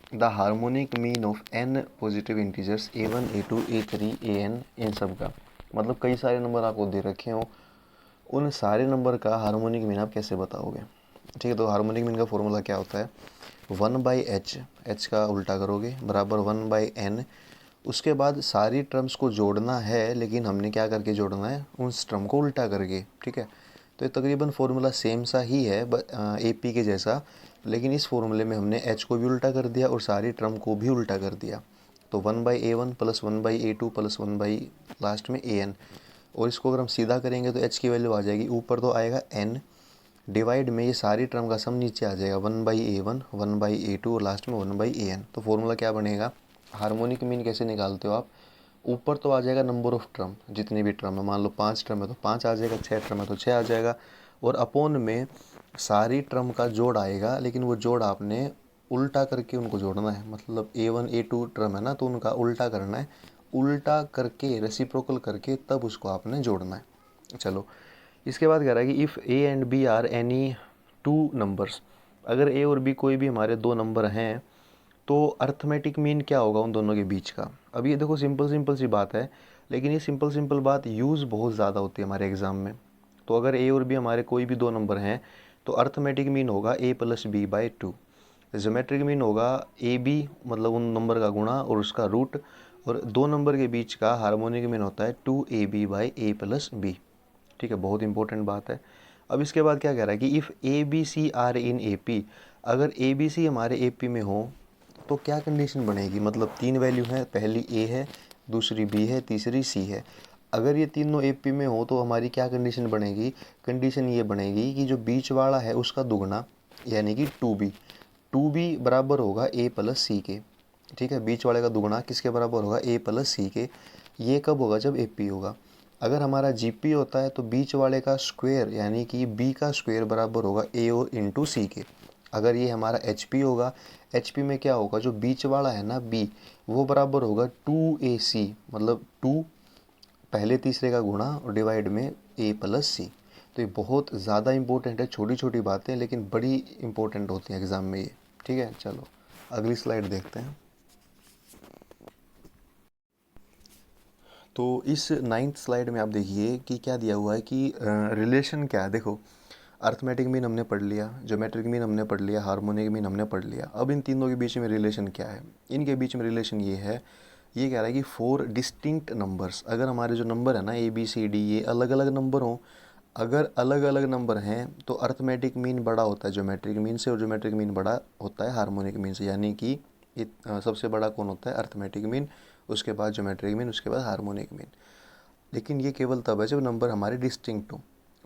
A: the harmonic mean of n positive integers a1 a2 a3 an इन सब का, मतलब कई सारे नंबर आपको दे रखे हो, उन सारे नंबर का हार्मोनिक मीन आप कैसे बताओगे। ठीक है, तो हार्मोनिक मीन का फॉर्मूला क्या होता है, 1/h, h का उल्टा करोगे बराबर 1/n। उसके बाद सारी टर्म्स को जोड़ना है, लेकिन हमने क्या करके जोड़ना है, उस टर्म को उल्टा करके। ठीक है, तो ये तकरीबन फार्मूला सेम सा ही है AP के जैसा, लेकिन इस फॉर्मूले में हमने h को भी उल्टा कर दिया और सारी टर्म को भी उल्टा कर दिया। तो 1/a1 plus 1/a2 plus 1 by last में an, और इसको अगर हम सीधा करेंगे तो h की वैल्यू आ जाएगी, ऊपर तो आएगा n, डिवाइड में ये सारी टर्म का सम नीचे आ जाएगा 1/a1 1/a2 और लास्ट में 1/an। तो फॉर्मूला क्या बनेगा, हार्मोनिक मीन कैसे निकालते हो आप, ऊपर तो आ जाएगा नंबर ऑफ टर्म, जितनी भी टर्म है, मान लो 5 टर्म है तो 5 आ जाएगा, 6 टर्म है तो 6 आ जाएगा, और अपॉन में सारी टर्म का जोड़ आएगा, लेकिन वो जोड़ आपने उल्टा करके उनको जोड़ना है। मतलब a1 a2 टर्म है ना, तो उनका उल्टा करना है, उल्टा करके रेसिप्रोकल करके तब उसको आपने जोड़ना है। चलो, इसके बाद कह रहा है कि if A and B are any two numbers, अगर ए और बी कोई भी हमारे दो नंबर हैं तो अर्थमेटिक मीन क्या होगा उन दोनों के बीच का। अब ये देखो सिंपल सिंपल सी बात है, लेकिन ये सिंपल सिंपल बात यूज़ बहुत ज़्यादा होती है हमारे एग्ज़ाम में। तो अगर ए और बी हमारे कोई भी दो नंबर हैं तो अर्थमेटिक मीन होगा a+b/2, ज्योमेट्रिक मीन होगा ए बी, मतलब उन नंबर का गुणा और उसका रूट, और दो नंबर के बीच का हार्मोनिक मीन होता है 2ab/a+b। ठीक है, बहुत इंपॉर्टेंट बात है। अब इसके बाद क्या कह रहा है कि if A B C are in A P, अगर ए बी सी हमारे ए पी में हो तो क्या कंडीशन बनेगी, मतलब तीन वैल्यू है, पहली ए है, दूसरी बी है, तीसरी सी है। अगर ये तीनों ए पी में हो तो हमारी क्या कंडीशन बनेगी, कंडीशन ये बनेगी कि जो बीच वाला है उसका दुगना, यानी कि 2b बराबर होगा a+c के। ठीक है, बीच वाले का दुगना किसके बराबर होगा, a+c के। ये कब होगा, जब ए पी होगा। अगर हमारा जीपी होता है तो बीच वाले का स्क्वायर यानी कि बी का स्क्वायर बराबर होगा ए और इंटू सी के। अगर ये हमारा एचपी होगा, एचपी में क्या होगा, जो बीच वाला है ना बी, वो बराबर होगा 2ac, मतलब 2 पहले तीसरे का गुणा और डिवाइड में a+c। तो ये बहुत ज़्यादा इंपॉर्टेंट है, छोटी छोटी बातें लेकिन बड़ी इंपॉर्टेंट होती हैं एग्ज़ाम में ये। ठीक है, चलो अगली स्लाइड देखते हैं। तो इस 9th स्लाइड में आप देखिए कि क्या दिया हुआ है कि रिलेशन क्या है। देखो, अर्थमेटिक मीन हमने पढ़ लिया, ज्योमेट्रिक मीन हमने पढ़ लिया, हार्मोनिक मीन हमने पढ़ लिया। अब इन तीनों के बीच में रिलेशन क्या है, इनके बीच में रिलेशन ये है, ये कह रहा है कि 4 डिस्टिंक्ट नंबर्स, अगर हमारे जो नंबर है ना ABCD ये अलग अलग नंबर हों, अगर अलग अलग नंबर हैं तो अर्थमेटिक मीन बड़ा होता है ज्योमेट्रिक मीन से और ज्योमेट्रिक मीन बड़ा होता है हार्मोनिक मीन से। यानी कि सबसे बड़ा कौन होता है, अर्थमेटिक मीन, उसके बाद ज्योमेट्रिक मीन, उसके बाद हार्मोनिक मीन। लेकिन ये केवल तब है जब नंबर हमारे डिस्टिंक्ट हो।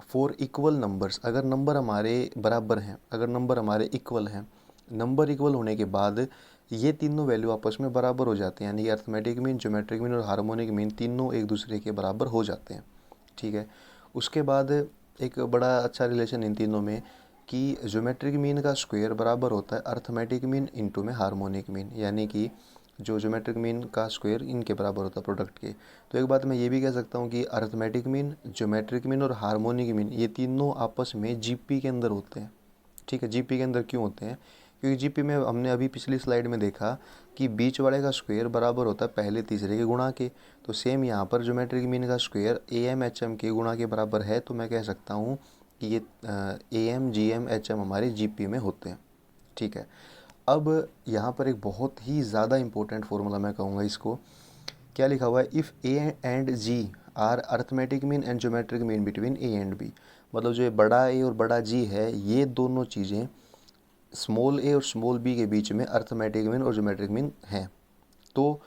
A: 4 इक्वल नंबर्स, अगर नंबर हमारे बराबर हैं, अगर नंबर हमारे इक्वल हैं, नंबर इक्वल होने के बाद ये तीनों वैल्यू आपस में बराबर हो जाते हैं, यानी कि अर्थमेटिक मीन, ज्योमेट्रिक मीन और हार्मोनिक मीन तीनों एक दूसरे के बराबर हो जाते हैं। ठीक है, उसके बाद एक बड़ा अच्छा रिलेशन इन तीनों में कि ज्योमेट्रिक मीन का स्क्वायर बराबर होता है अर्थमेटिक मीन इंटू में हार्मोनिक मीन, यानी कि जो ज्योमेट्रिक मीन का स्क्वायर इनके बराबर होता है प्रोडक्ट के। तो एक बात मैं ये भी कह सकता हूँ कि अर्थमेटिक मीन, ज्योमेट्रिक मीन और हार्मोनिक मीन ये तीनों आपस में जीपी के अंदर होते हैं। ठीक है, जीपी के अंदर क्यों होते हैं, क्योंकि जीपी में हमने अभी पिछली स्लाइड में देखा कि बीच वाले का स्क्वायर बराबर होता है पहले तीसरे के गुणा के। तो सेम यहाँ पर ज्योमेट्रिक मीन का स्क्वायर AM HM के गुणा के बराबर है, तो मैं कह सकता हूँ कि ये AM GM HM हमारे जीपी में होते हैं। ठीक है, अब यहाँ पर एक बहुत ही ज़्यादा इम्पोर्टेंट फॉर्मूला मैं कहूँगा इसको, क्या लिखा हुआ है, if A and G are arithmetic mean and geometric mean between A and B. मतलब जो ये बड़ा ए और बड़ा जी है, ये दोनों चीज़ें स्मॉल ए और स्मॉल बी के बीच में अर्थमेटिक मीन और ज्योमेट्रिक मीन हैं। तो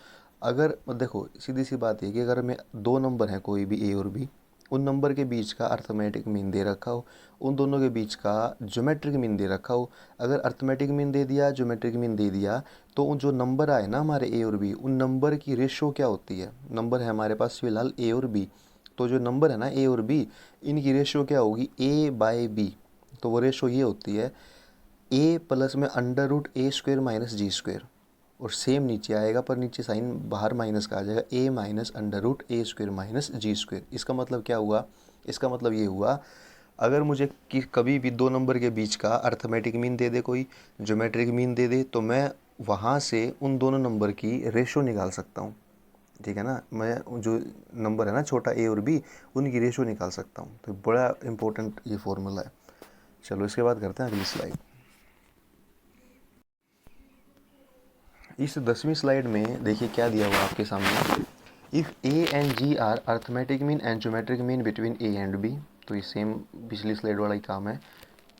A: अगर देखो सीधी सी बात है कि अगर मैं दो नंबर हैं कोई भी ए और बी, उन नंबर के बीच का अर्थमेटिक मीन दे रखा हो, उन दोनों के बीच का ज्योमेट्रिक मीन दे रखा हो, अगर अर्थमेटिक मीन दे दिया, ज्योमेट्रिक मीन दे दिया, तो उन जो नंबर आए ना हमारे ए और बी, उन नंबर की रेशो क्या होती है, नंबर है हमारे पास फिलहाल ए और बी, तो जो नंबर है ना ए और बी, इनकी रेशो क्या होगी, A/B। तो वो रेशो ये होती है a प्लस में √A² - G², और सेम नीचे आएगा पर नीचे साइन बाहर माइनस का आ जाएगा, A माइनस √A² - G²। इसका मतलब क्या हुआ, इसका मतलब ये हुआ अगर मुझे कभी भी दो नंबर के बीच का अर्थमेटिक मीन दे दे, कोई ज्योमेट्रिक मीन दे दे, तो मैं वहाँ से उन दोनों नंबर की रेशो निकाल सकता हूँ, ठीक है ना। मैं जो नंबर है ना छोटा a और b, उनकी रेशो निकाल सकता हूँ। तो बड़ा इंपॉर्टेंट ये फॉर्मूला है। चलो इसके बाद करते हैं अगली स्लाइड। इस 10वीं स्लाइड में देखिए क्या दिया हुआ आपके सामने। If a and g are arithmetic mean and geometric mean between a and b, तो ये सेम पिछली स्लाइड वाला ही काम है।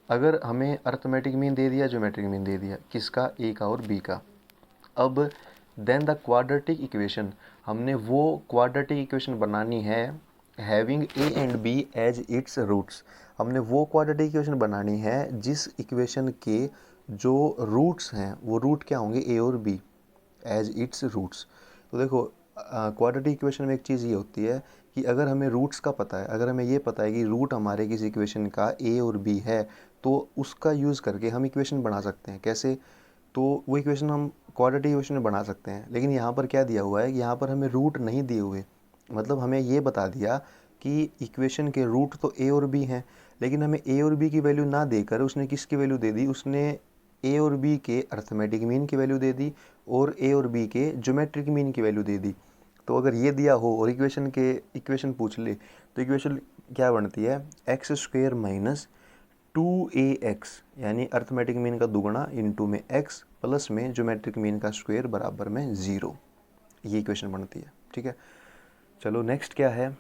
A: अगर हमें अर्थमेटिक मीन दे दिया, ज्योमेट्रिक मीन दे दिया, किसका, a का और b का। अब देन द क्वाड्रेटिक इक्वेशन, हमने वो क्वाड्रेटिक इक्वेशन बनानी है having a and b as its roots. हमने वो क्वाड्रेटिक इक्वेशन बनानी है जिस इक्वेशन के जो रूट्स हैं वो रूट क्या होंगे, a और b एज इट्स रूट्स। तो देखो क्वाड्रेटिक इक्वेशन में एक चीज़ ये होती है कि अगर हमें रूट्स का पता है, अगर हमें ये पता है कि रूट हमारे किसी इक्वेशन का a और b है, तो उसका यूज़ करके हम इक्वेशन बना सकते हैं। कैसे, तो वो इक्वेशन हम क्वाड्रेटिक इक्वेशन में बना सकते हैं। लेकिन यहाँ पर क्या दिया हुआ है कि यहाँ पर हमें रूट नहीं दिए हुए, मतलब हमें ये बता दिया कि इक्वेशन के रूट तो a और b हैं, लेकिन हमें a और b की वैल्यू ना देकर उसने किसकी वैल्यू दे दी, उसने a और b के अर्थमेटिक मीन की वैल्यू दे दी और a और b के ज्योमेट्रिक मीन की वैल्यू दे दी। तो अगर ये दिया हो और इक्वेशन पूछ ले, तो इक्वेशन क्या बनती है, एक्स स्क्वेयर माइनस 2ax, यानी अर्थमेटिक मीन का दुगना इंटू में x प्लस में ज्योमेट्रिक मीन का स्क्वायर बराबर में 0। ये इक्वेशन बनती है, ठीक है। चलो नेक्स्ट क्या है,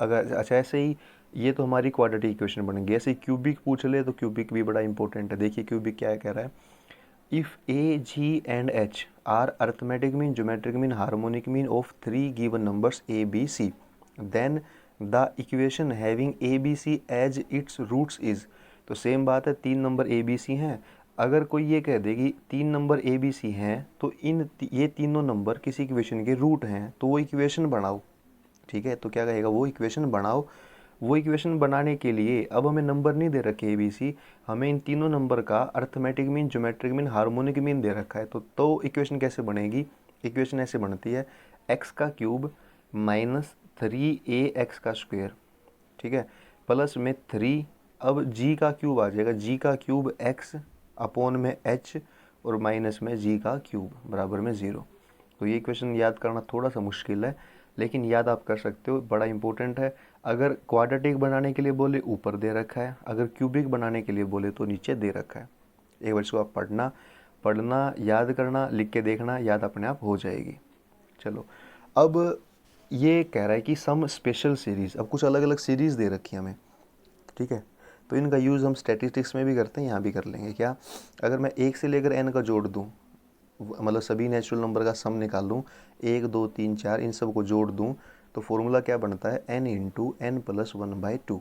A: अगर अच्छा ऐसे ही ये तो हमारी क्वाड्रेटिक इक्वेशन बन गई। ऐसे ही क्यूबिक पूछ ले तो क्यूबिक भी बड़ा इंपॉर्टेंट है। देखिए क्यूबिक क्या कह रहा है, if a g and h are arithmetic mean, geometric mean, harmonic mean of 3 given numbers a b c, then the equation having a b c as its roots is. तो सेम बात है, 3 नंबर a b c हैं। अगर कोई ये कह दे कि 3 नंबर a b c हैं तो ये तीनों नंबर किसी इक्वेशन के रूट हैं, तो वो इक्वेशन बनाओ, ठीक है। तो क्या कहेगा, वो इक्वेशन बनाओ। वो इक्वेशन बनाने के लिए अब हमें नंबर नहीं दे रखे ए बी सी, हमें इन तीनों नंबर का arithmetic mean, geometric mean, harmonic mean they रखा है। तो इक्वेशन कैसे बनेगी, इक्वेशन ऐसे बनती है एक्स का क्यूब माइनस 3ax का स्क्वायर, ठीक है, प्लस में 3, अब जी का क्यूब आ जाएगा, जी का क्यूब एक्स अपॉन में एच और माइनस में जी का क्यूब बराबर में 0। तो ये इक्वेशन याद करना थोड़ा सा मुश्किल है, लेकिन याद आप कर सकते हो, बड़ा इंपॉर्टेंट है। अगर क्वाड्रेटिक बनाने के लिए बोले ऊपर दे रखा है, अगर क्यूबिक बनाने के लिए बोले तो नीचे दे रखा है। एक बार इसको आप पढ़ना याद करना, लिख के देखना, याद अपने आप हो जाएगी। चलो अब ये कह रहा है कि सम स्पेशल सीरीज़, अब कुछ अलग अलग सीरीज़ दे रखी है हमें, ठीक है। तो इनका यूज़ हम स्टैटिस्टिक्स में भी करते हैं, यहाँ भी कर लेंगे। क्या, अगर मैं 1 से लेकर n का जोड़ दूँ, मतलब सभी नेचुरल नंबर का सम निकाल लूँ, 1 2 3 4 इन सब को जोड़ दूँ, तो फॉर्मूला क्या बनता है, n इंटू n प्लस 1/2,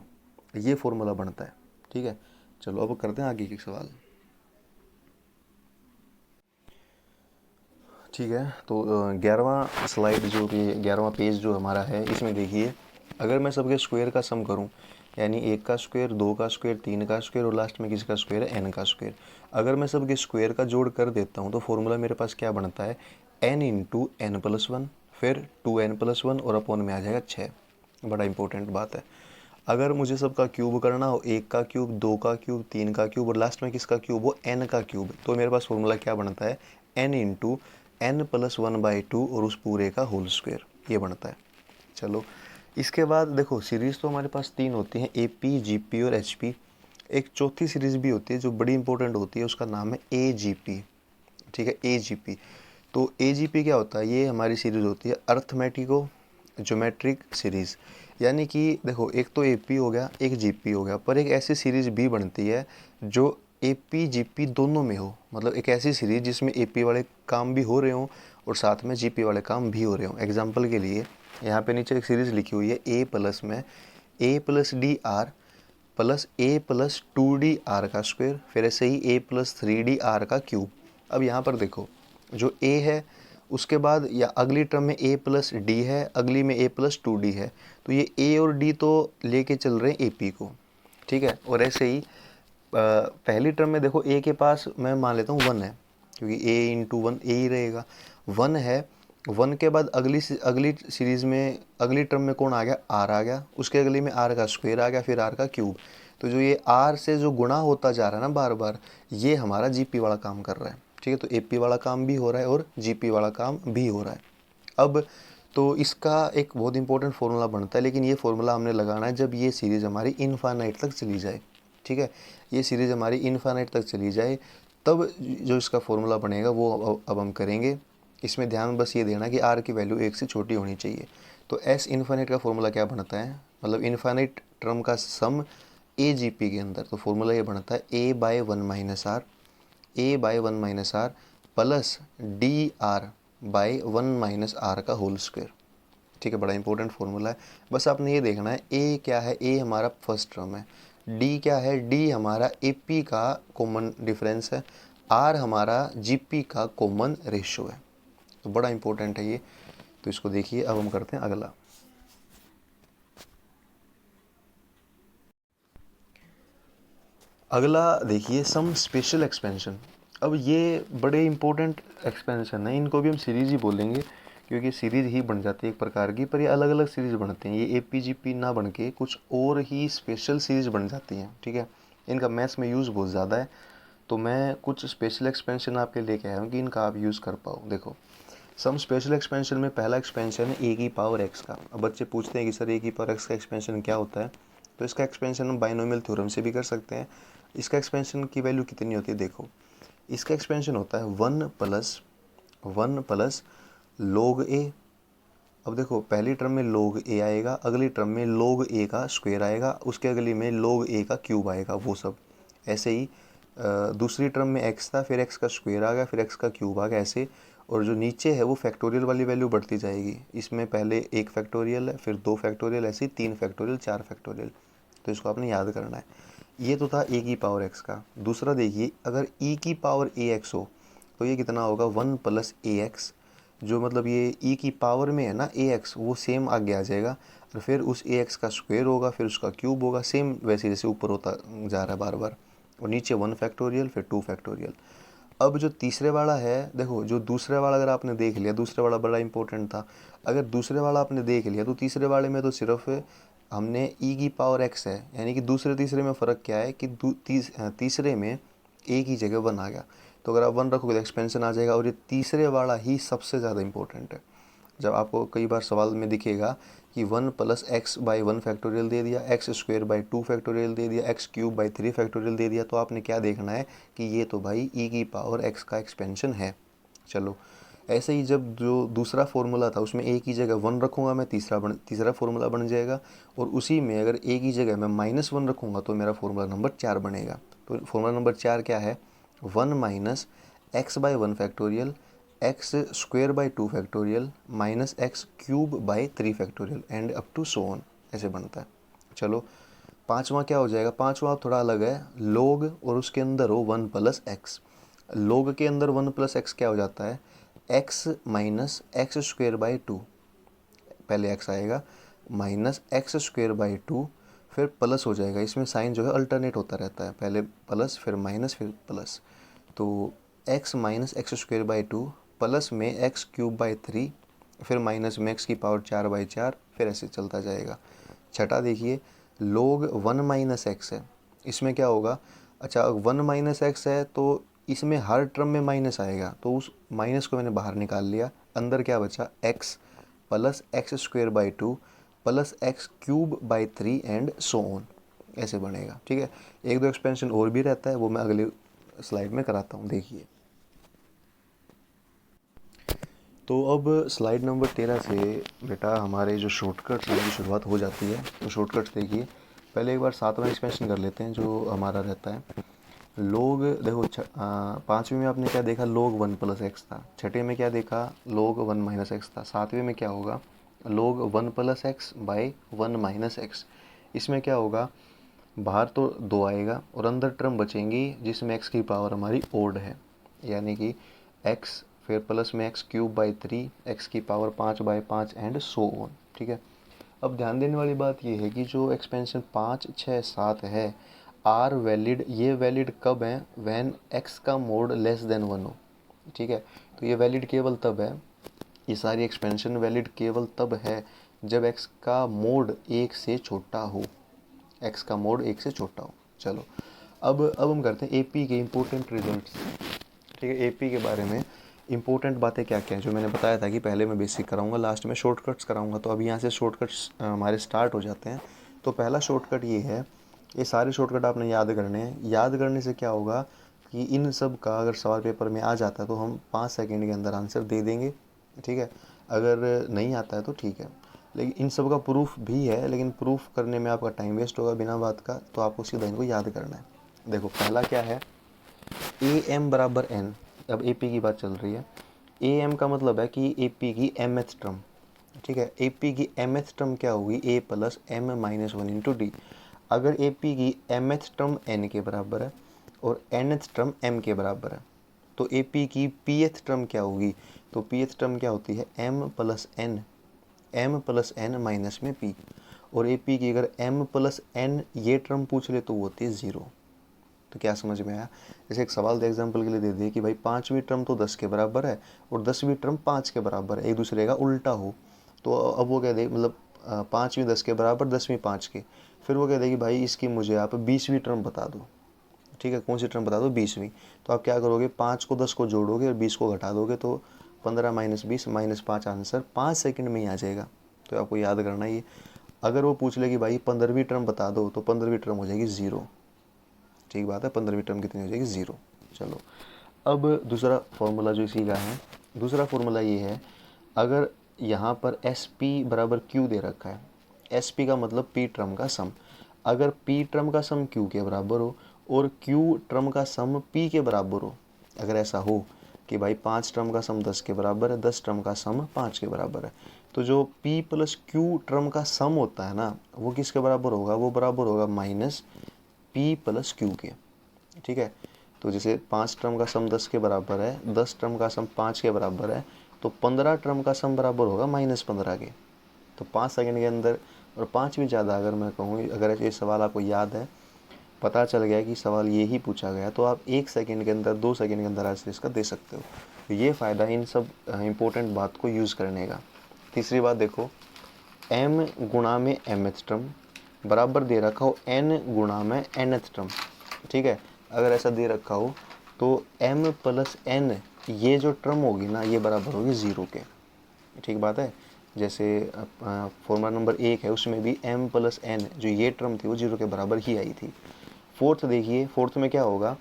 A: ये फॉर्मूला बनता है, ठीक है। चलो अब करते हैं आगे के सवाल, ठीक है। तो 11वां स्लाइड जो कि 11वां पेज जो हमारा है, इसमें देखिए अगर मैं सबके स्क्वायर का सम करूं, यानी 1 का स्क्वायर, 2 का स्क्वायर, 3 का स्क्वायर और लास्ट में किसका स्क्वायर है, n का स्क्वायर। अगर मैं सबके स्क्वायर का जोड़ कर देता हूं तो फॉर्मूला मेरे पास क्या बनता है, n इंटू n प्लस 1, फिर 2n प्लस 1 और अपॉन में आ जाएगा 6। बड़ा इंपॉर्टेंट बात है। अगर मुझे सबका क्यूब करना हो, 1 का क्यूब, 2 का क्यूब, 3 का क्यूब और लास्ट में किसका क्यूब हो, n का क्यूब, तो मेरे पास फॉर्मूला क्या बनता है, n इंटू n प्लस 1/2 और उस पूरे का होल स्क्वायर, ये बनता है। चलो इसके बाद देखो सीरीज़ तो हमारे पास 3 होती हैं, ए पी, जी पी और एच पी। एक चौथी सीरीज़ भी होती है जो बड़ी इंपॉर्टेंट होती है, उसका नाम है ए जी पी, ठीक है, ए जी पी। तो ए जी पी क्या होता है, ये हमारी सीरीज़ होती है अर्थमेटिको ज्योमेट्रिक सीरीज़। यानी कि देखो एक तो ए पी हो गया, एक जी पी हो गया, पर एक ऐसी सीरीज़ भी बनती है जो ए पी जी पी दोनों में हो, मतलब एक ऐसी सीरीज़ जिसमें ए पी वाले काम भी हो रहे हों और साथ में जी पी वाले काम भी हो रहे हों। एग्जाम्पल के लिए यहाँ पे नीचे एक सीरीज़ लिखी हुई है, ए प्लस में A plus D R plus A plus 2d R का स्क्वायर, फिर ऐसे ही ए प्लस 3d आर का क्यूब। अब यहाँ पर देखो जो a है उसके बाद या अगली टर्म में a प्लस डी है, अगली में a प्लस 2d है, तो ये a और d तो लेके चल रहे हैं AP को, ठीक है। और ऐसे ही पहली टर्म में देखो a के पास मैं मान लेता हूँ 1 है, क्योंकि a इंटू 1 a ही रहेगा, 1 है। 1 के बाद अगली सीरीज़ में अगली टर्म में कौन आ गया, r आ गया, उसके अगली में r का स्क्वायर आ गया, फिर r का क्यूब। तो जो ये r से जो गुणा होता जा रहा है ना बार बार, ये हमारा जीपी वाला काम कर रहा है, ठीक है। तो AP वाला काम भी हो रहा है और GP वाला काम भी हो रहा है। अब तो इसका एक बहुत इंपॉर्टेंट फार्मूला बनता है, लेकिन ये फार्मूला हमने लगाना है जब ये सीरीज़ हमारी इनफाइनाइट तक चली जाए, ठीक है। ये सीरीज़ हमारी इनफाइनाइट तक चली जाए तब जो इसका फार्मूला बनेगा वो अब हम करेंगे। इसमें ध्यान बस ये देना कि R की वैल्यू 1 से छोटी होनी चाहिए। तो S इनफाइनाइट का फार्मूला क्या बनता है, मतलब इनफाइनाइट टर्म का सम AGP के अंदर, तो फार्मूला ये बनता है A/1 - R plus DR/1 - R का होल स्क्वायर, ठीक है। बड़ा इंपॉर्टेंट फार्मूला है। बस आपने ये देखना है A क्या है, A हमारा फर्स्ट टर्म है, D क्या है, D हमारा AP का कॉमन डिफरेंस है, R हमारा GP का कॉमन रेशियो है। तो बड़ा इंपॉर्टेंट है ये, तो इसको देखिए। अब हम करते हैं अगला। अगला देखिए सम स्पेशल एक्सपेंशन। अब ये बड़े इंपॉर्टेंट एक्सपेंशन है, इनको भी हम सीरीज़ ही बोलेंगे क्योंकि सीरीज़ ही बन जाती है एक प्रकार की, पर ये अलग अलग सीरीज़ बनते हैं। ये APGP ना बन के कुछ और ही स्पेशल सीरीज़ बन जाती हैं, ठीक है। इनका मैथ्स में यूज़ बहुत ज़्यादा है, तो मैं कुछ स्पेशल एक्सपेंशन आपके लेके आया हूँ कि इनका आप यूज़ कर पाओ। देखो सम स्पेशल एक्सपेंशन में पहला एक्सपेंशन है A की पावर x का। अब बच्चे पूछते हैं कि सर A की पावर x का एक्सपेंशन क्या होता है, तो इसका एक्सपेंशन हम बाइनोमियल थ्योरम से भी कर सकते हैं। इसका एक्सपेंशन की वैल्यू कितनी होती है, देखो इसका एक्सपेंशन होता है 1 प्लस log A। अब देखो पहली टर्म में log A आएगा, अगली टर्म में log A का स्क्वायर आएगा, उसके अगली में log A का क्यूब आएगा, वो सब ऐसे ही। दूसरी टर्म में x था, फिर x का स्क्वायर आ गया, फिर x का क्यूब आ गया, ऐसे। और जो नीचे है वो फैक्टोरियल वाली वैल्यू बढ़ती जाएगी। इसमें पहले 1 फैक्टोरियल है, फिर 2 फैक्टोरियल, ऐसे ही 3 फैक्टोरियल, 4 फैक्टोरियल। तो इसको आपने याद करना है। ये तो था A की पावर x का। दूसरा देखिए, अगर E की पावर AX हो तो ये कितना होगा, 1 प्लस AX। जो मतलब ये E की पावर में है ना AX, वो सेम आगे आ जाएगा, और फिर उस AX का स्क्वायर होगा, फिर उसका क्यूब होगा, सेम वैसे जैसे ऊपर होता जा रहा है बार बार। और नीचे 1 फैक्टोरियल, फिर 2 फैक्टोरियल। अब जो तीसरे वाला है, देखो जो दूसरे वाला अगर आपने देख लिया, दूसरे वाला बड़ा इंपॉर्टेंट था। अगर दूसरे वाला आपने देख लिया तो तीसरे वाले में तो सिर्फ हमने E की पावर x है, यानी कि दूसरे तीसरे में फ़र्क क्या है कि तीसरे में A की जगह 1 आ गया। तो अगर आप 1 रखोगे तो एक्सपेंशन आ जाएगा, और ये तीसरे वाला ही सबसे ज़्यादा इंपॉर्टेंट है। जब आपको कई बार सवाल में दिखेगा कि 1 प्लस x/1 फैक्टोरियल दे दिया, x² 2 फैक्टोरियल दे दिया, x³ 3 फैक्टोरियल दे दिया, तो आपने क्या देखना है कि ये तो भाई E की पावर x का एक्सपेंशन है। चलो ऐसे ही जब जो दूसरा फार्मूला था उसमें A की जगह 1 रखूँगा मैं, तीसरा फार्मूला बन जाएगा। और उसी में अगर A की जगह मैं -1 रखूँगा तो मेरा फार्मूला नंबर 4 बनेगा। तो फार्मूला नंबर 4 क्या है, 1 minus x/1 factorial, x² 2 factorial minus x³ 3 factorial and up to so on, ऐसे बनता है। चलो पाँचवा क्या हो जाएगा, पाँचवा थोड़ा अलग है, log और उसके अंदर हो 1 प्लस x। log के अंदर 1 प्लस x क्या हो जाता है, x माइनस x² 2, पहले x आएगा माइनस x² 2, फिर प्लस हो जाएगा। इसमें साइन जो है अल्टरनेट होता रहता है, पहले प्लस फिर माइनस फिर प्लस। तो x माइनस x² 2 प्लस में x³ 3, फिर माइनस में x की पावर 4/4, फिर ऐसे चलता जाएगा। छठा देखिए, log 1 माइनस x है, इसमें क्या होगा, अच्छा 1 माइनस x है तो इसमें हर टर्म में माइनस आएगा, तो उस माइनस को मैंने बाहर निकाल लिया। अंदर क्या बचा, x plus x² 2 plus x³ 3 and so on, ऐसे बनेगा, ठीक है। एक दो एक्सपेंशन और भी रहता है, वो मैं अगली स्लाइड में कराता हूँ, देखिए। तो अब स्लाइड नंबर 13 से बेटा हमारे जो शॉर्टकट्स की शुरुआत हो जाती है। तो शॉर्टकट्स देखिए, पहले एक बार 7वां एक्सपेंशन कर लेते हैं जो हमारा रहता है। log देखो पाँचवीं में आपने क्या देखा, log 1 प्लस एक्स था। छठे में क्या देखा, log 1 माइनस एक्स था। सातवें में क्या होगा, log 1 plus x by 1 minus x. इसमें क्या होगा, बाहर तो 2 आएगा और अंदर टर्म बचेंगी जिसमें x की पावर हमारी ओड है, यानी कि x फिर प्लस में x³ 3, x की पावर 5/5 एंड सो ऑन, ठीक है। अब ध्यान देने वाली बात ये है कि जो एक्सपेंशन 5, 6, 7 है, आर वैलिड, ये वैलिड कब है, व्हेन x का मोड लेस देन 1 हो, ठीक है। तो ये वैलिड केवल तब है, ये सारी एक्सपेंशन वैलिड केवल तब है जब x का मोड 1 से छोटा हो, x का मोड 1 से छोटा हो। चलो अब हम करते हैं AP के इम्पोर्टेंट रिजल्ट्स। ठीक है। एपी के बारे में इंपॉर्टेंट बातें क्या क्या हैं, जो मैंने बताया था कि पहले मैं बेसिक कराऊंगा, लास्ट में शॉर्टकट्स कराऊंगा। तो अब यहाँ से शॉर्टकट्स हमारे स्टार्ट हो जाते हैं। तो पहला शॉर्टकट ये है, ये सारे शॉर्टकट आपने याद करने हैं। याद करने से क्या होगा कि इन सब का अगर सवाल पेपर में आ जाता है तो हम 5 सेकंड के अंदर आंसर दे देंगे, ठीक है। अगर नहीं आता है तो ठीक है। लेकिन इन सब का प्रूफ भी है, लेकिन प्रूफ करने में आपका टाइम वेस्ट होगा बिना बात का, तो आपको सीधा इनको याद करना है। देखो पहला क्या है, ए एम बराबर एन। अब ए पी की बात चल रही है। ए एम का मतलब है कि ए पी की एम एथ टर्म, ठीक है। ए पी की एम एथ टर्म क्या होगी, A plus M minus one into D. अगर ए पी की एम एथ टर्म एन के बराबर है और एन एथ टर्म एम के बराबर है, तो ए पी की पी एथ टर्म क्या होगी, तो पी एथ टर्म क्या होती है, एम प्लस एन माइनस में पी। और ए पी की अगर एम प्लस एन ये टर्म पूछ ले तो वो होती है ज़ीरो। तो क्या समझ में आया। जैसे एक सवाल दे एग्जाम्पल के लिए दे दिए कि भाई 5वीं टर्म तो 10 के बराबर है और 10वीं टर्म 5 के बराबर है, एक दूसरे का उल्टा हो। तो अब वो कह दे, मतलब 5वीं 10 के बराबर, 10वीं 5 के। फिर वो कह दे कि भाई इसकी मुझे आप 20वीं टर्म बता दो, ठीक है। कौन सी टर्म बता दो, 20वीं। तो आप क्या करोगे, 5 को 10 को जोड़ोगे और 20 को घटा दोगे, तो 15 माइनस 20 माइनस 5 आंसर 5 सेकंड में ही आ जाएगा। तो आपको याद करना ये। अगर वो पूछ ले कि भाई 15वीं टर्म बता दो, तो 15वीं टर्म हो जाएगी ज़ीरो, ठीक बात है। 15वीं टर्म कितनी हो जाएगी, ज़ीरो। चलो अब दूसरा फॉर्मूला जो इसी का है, दूसरा फॉर्मूला ये है, अगर यहाँ पर एस पी बराबर क्यू दे रखा है, एस पी का मतलब पी टर्म का सम। अगर पी टर्म का सम क्यू के बराबर हो और क्यू टर्म का सम पी के बराबर हो, अगर ऐसा हो कि भाई 5 टर्म का सम 10 के बराबर है, 10 टर्म का सम 5 के बराबर है, तो जो पी प्लस क्यू टर्म का सम होता है ना, वो किसके बराबर होगा, वो बराबर होगा माइनस पी प्लस क्यू के, ठीक है। तो जैसे 5 टर्म का सम 10 के बराबर है, 10 टर्म का सम 5 के बराबर है, तो 15 टर्म का सम बराबर होगा माइनस 15 के। तो 5 सेकंड के अंदर, और 5 भी ज़्यादा, अगर मैं कहूँ, अगर ये सवाल आपको याद है, पता चल गया कि सवाल ये ही पूछा गया, तो आप 1 सेकंड के अंदर, 2 सेकंड के अंदर आंसर इसका दे सकते हो। तो ये फ़ायदा इन सब इम्पोर्टेंट बात को यूज़ करने का। तीसरी बात देखो, m गुणा में mth टर्म बराबर दे रखा हो n गुणा में nth टर्म, ठीक है। अगर ऐसा दे रखा हो तो m प्लस n ये जो टर्म होगी ना, ये बराबर होगी ज़ीरो के, ठीक बात है। जैसे फॉर्मूला नंबर 1 है, उसमें भी m प्लस n जो ये टर्म थी वो ज़ीरो के बराबर ही आई थी। फोर्थ देखिए, फोर्थ में क्या होगा,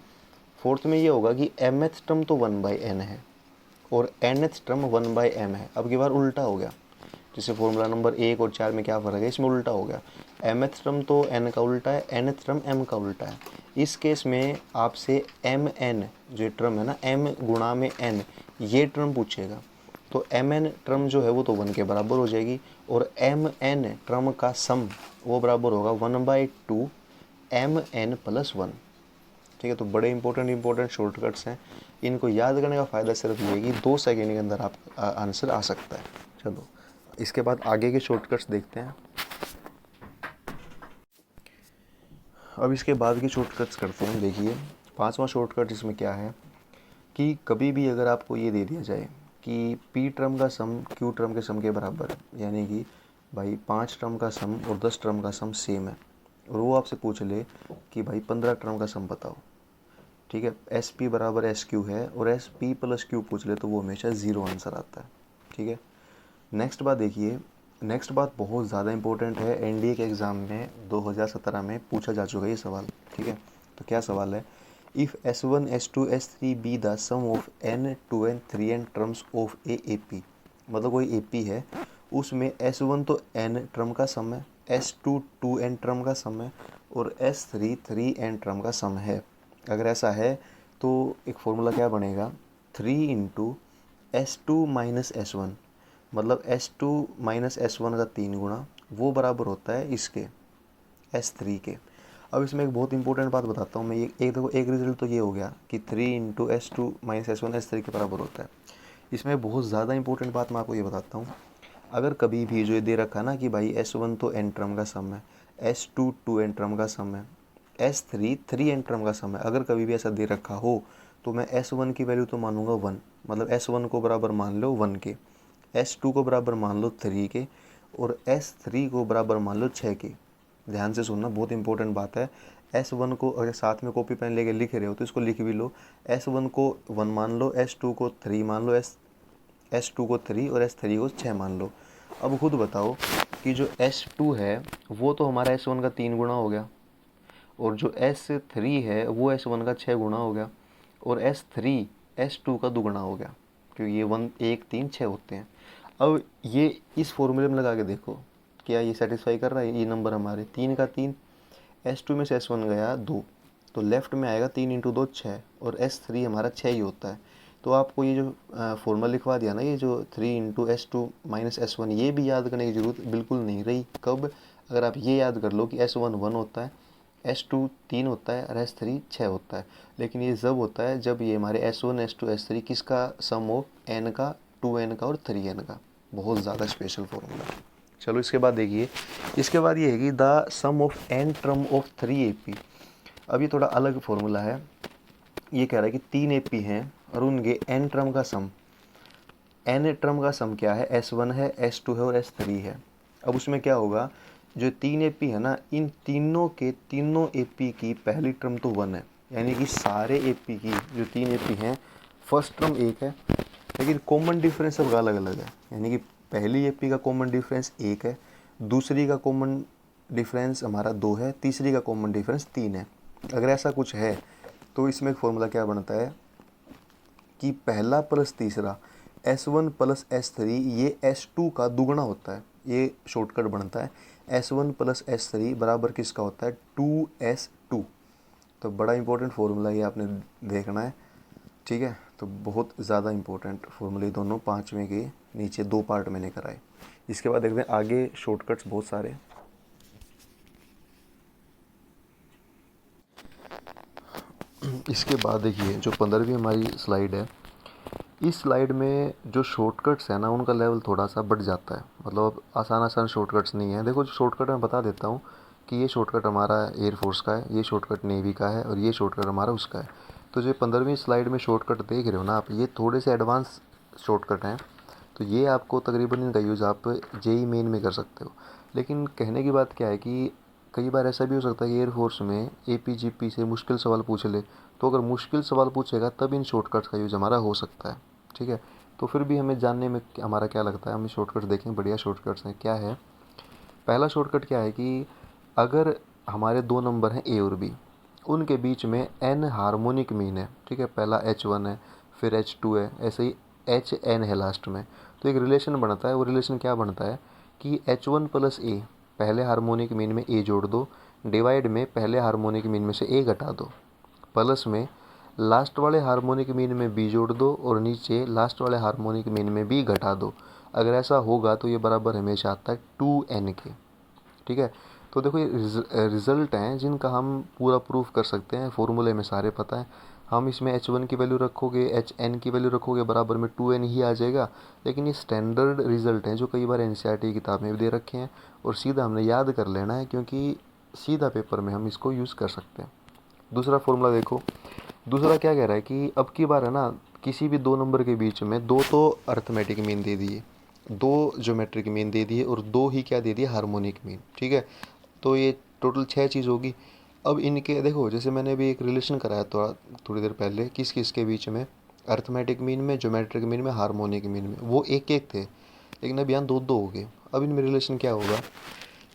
A: फोर्थ में ये होगा कि mth टर्म तो 1/n है और nth टर्म 1/m है। अब की बार उल्टा हो गया, जैसे फॉर्मूला नंबर 1 और 4 में क्या फ़र्क है, इसमें उल्टा हो गया। mth टर्म तो n का उल्टा है, nth टर्म m का उल्टा है। इस केस में आपसे mn जो टर्म है ना, m गुणा में n ये टर्म पूछेगा, तो mn टर्म जो है वो तो 1 के बराबर हो जाएगी, और mn टर्म का सम वो बराबर होगा 1/2 mn प्लस 1, ठीक है। तो बड़े इंपॉर्टेंट शॉर्टकट्स हैं, इनको याद करने का फ़ायदा सिर्फ ये है कि 2 सेकेंड के अंदर आप आंसर आ सकता है। चलो इसके बाद आगे के शॉर्टकट्स देखते हैं। अब इसके बाद की शॉर्टकट्स करते हैं। देखिए 5वां शॉर्टकट इसमें क्या है कि कभी भी अगर आपको ये दे दिया जाए कि पी टर्म का सम क्यू टर्म के सम के बराबर है, यानी कि भाई 5 टर्म का सम और 10 टर्म का सम सेम है, और वो आपसे पूछ ले कि भाई 15 टर्म का सम बताओ, ठीक है। एस पी बराबर एस क्यू है और एस पी प्लस क्यू पूछ ले तो वो हमेशा ज़ीरो आंसर आता है, ठीक है। नेक्स्ट बात देखिए, नेक्स्ट बात बहुत ज़्यादा इंपॉर्टेंट है, एनडीए के एग्ज़ाम में 2017 में पूछा जा चुका है ये सवाल, ठीक है। तो क्या सवाल है, if S1 S2 S3 be the sum of n 2n 3n terms of A P, मतलब कोई ए पी है, उसमें S1 तो n टर्म का सम है, S2 2n टर्म का सम है और S3 3n टर्म का सम है। अगर ऐसा है तो एक फॉर्मूला क्या बनेगा, 3 इंटू S2 माइनस S1, मतलब S2 माइनस S1 का 3 गुना, वो बराबर होता है इसके S3 के। अब इसमें एक बहुत इंपॉर्टेंट बात बताता हूँ मैं, ये एक देखो, एक रिजल्ट तो ये हो गया कि 3 into S2 minus S1 S3 के बराबर होता है। इसमें बहुत ज़्यादा इंपॉर्टेंट बात मैं आपको ये बताता हूँ, अगर कभी भी जो ये दे रखा है ना कि भाई S1 तो n टर्म का सम है, S2 2n टर्म का सम है, S3 3n टर्म का सम है, अगर कभी भी ऐसा दे रखा हो तो मैं S1 की वैल्यू तो मानूंगा 1, मतलब S1 को बराबर मान लो 1 के, S2 को बराबर मान लो 3 के, और S3 को बराबर मान लो 6 के। ध्यान से सुनना, बहुत इंपॉर्टेंट बात है। S1 को अगर साथ में कॉपी पेन लेके लिख रहे हो तो इसको लिख भी लो। S1 को 1 मान लो, S2 को 3 मान लो, S2 को 3 और S3 को 6 मान लो। अब खुद बताओ कि जो S2 है वो तो हमारा S1 का 3 गुना हो गया, और जो S3 है वो S1 का 6 गुना हो गया, और S3 S2 का दुगुना हो गया, क्योंकि ये 1 1 3 6 होते हैं। अब ये इस फॉर्मूले में लगा के देखो, क्या ये सेटिस्फाई कर रहा है? ये नंबर हमारे 3 का 3, S2 में से S1 गया 2, तो लेफ्ट में आएगा 3 इंटू 2 6, और S3 हमारा 6 ही होता है। तो आपको ये जो फॉर्मूला लिखवा दिया ना, ये जो 3 इंटू S2 माइनस S1, ये भी याद करने की ज़रूरत बिल्कुल नहीं रही। कब? अगर आप ये याद कर लो कि S1 1 होता है, S2 3 होता है और S3 6 होता है। लेकिन ये जब होता है जब ये हमारे S1 S2 S3 किसका सम हो? n का, 2n का और 3n का। बहुत ज़्यादा स्पेशल फॉर्मूला। चलो इसके बाद देखिए, इसके बाद ये है कि the sum of n term of 3 AP। अब ये थोड़ा अलग फॉर्मूला है। ये कह रहा है कि 3 AP हैं और उनके n टर्म का सम, n टर्म का सम क्या है? S1 है, S2 है और S3 है। अब उसमें क्या होगा, जो 3 AP है ना, इन तीनों के तीनों AP की पहली टर्म तो 1 है, यानी कि सारे AP की जो 3 AP हैं फर्स्ट टर्म 1 है, लेकिन कॉमन डिफरेंस सबका अलग अलग है। यानी कि पहली AP का कॉमन डिफरेंस 1 है, दूसरी का कॉमन डिफरेंस हमारा 2 है, तीसरी का कॉमन डिफरेंस 3 है। अगर ऐसा कुछ है तो इसमें एक फॉर्मूला क्या बनता है कि पहला प्लस तीसरा S1 प्लस S3 ये S2 का दुगना होता है। ये शॉर्टकट बनता है, S1 प्लस S3 बराबर किसका होता है? 2S2। तो बड़ा इंपॉर्टेंट फार्मूला ये आपने देखना है, ठीक है। तो बहुत ज़्यादा इंपॉर्टेंट फार्मूले दोनों 5वें के नीचे 2 पार्ट मैंने कराए। इसके बाद देखते हैं आगे शॉर्टकट्स बहुत सारे। इसके बाद देखिए जो 15वीं हमारी स्लाइड है, इस स्लाइड में जो शॉर्टकट्स है ना उनका लेवल थोड़ा सा बढ़ जाता है। मतलब आसान आसान शॉर्टकट्स नहीं है। देखो जो शॉर्टकट मैं बता देता हूँ कि ये शॉर्टकट हमारा एयरफोर्स का है, ये शॉर्टकट नेवी का है और ये शॉर्टकट हमारा उसका है। तो जो 15वीं स्लाइड में शॉर्टकट देख रहे हो ना आप, ये थोड़े से एडवांस शॉर्टकट हैं। तो ये आपको तकरीबन इनका यूज़ आप जेई मेन में कर सकते हो। लेकिन कहने की बात क्या है कि कई बार ऐसा भी हो सकता है कि एयरफोर्स में APGP से मुश्किल सवाल पूछ ले, तो अगर मुश्किल सवाल पूछेगा तब इन शॉर्टकट्स का यूज़ हमारा हो सकता है, ठीक है। तो फिर भी हमें जानने में हमारा क्या लगता है, हम शॉर्टकट्स देखें, बढ़िया शॉर्टकट्स हैं। क्या है पहला शॉर्टकट? क्या है कि अगर हमारे 2 नंबर हैं A और B, उनके बीच में n हार्मोनिक मीन है, ठीक है। पहला H1 है, फिर H2 है, ऐसे ही HN है लास्ट में। तो एक रिलेशन बनता है। वो रिलेशन क्या बनता है कि H1 प्लस A, पहले हार्मोनिक मीन में A जोड़ दो, डिवाइड में पहले हार्मोनिक मीन में से A घटा दो, प्लस में लास्ट वाले हार्मोनिक मीन में B जोड़ दो और नीचे लास्ट वाले हार्मोनिक मीन में B घटा दो। अगर ऐसा होगा तो ये बराबर हमेशा आता है 2n के, ठीक है। तो देखो ये रिज़ल्ट हैं जिनका हम पूरा प्रूफ कर सकते हैं। फॉर्मूले में सारे पता है। हम इसमें H1 की वैल्यू रखोगे, HN की वैल्यू रखोगे, बराबर में 2n ही आ जाएगा। लेकिन ये स्टैंडर्ड रिज़ल्ट हैं जो कई बार NCERT की किताब में भी दे रखे हैं, और सीधा हमने याद कर लेना है क्योंकि सीधा पेपर में हम इसको यूज़ कर सकते हैं। दूसरा फॉर्मूला देखो, दूसरा क्या कह रहा है कि अब की बार है ना, किसी भी 2 नंबर के बीच में 2 तो अर्थमेटिक मीन दे दिए, 2 ज्योमेट्रिक मीन दे दिए और 2 ही क्या दे दिए? हार्मोनिक मीन, ठीक है। तो ये टोटल 6 चीज़ होगी। अब इनके देखो, जैसे मैंने अभी एक रिलेशन कराया थोड़ी देर पहले, किस किस के बीच में? अर्थमेटिक मीन में, ज्योमेट्रिक मीन में, हार्मोनिक मीन में। वो एक एक थे, लेकिन अब यहाँ 2 2 हो गए। अब इनमें रिलेशन क्या होगा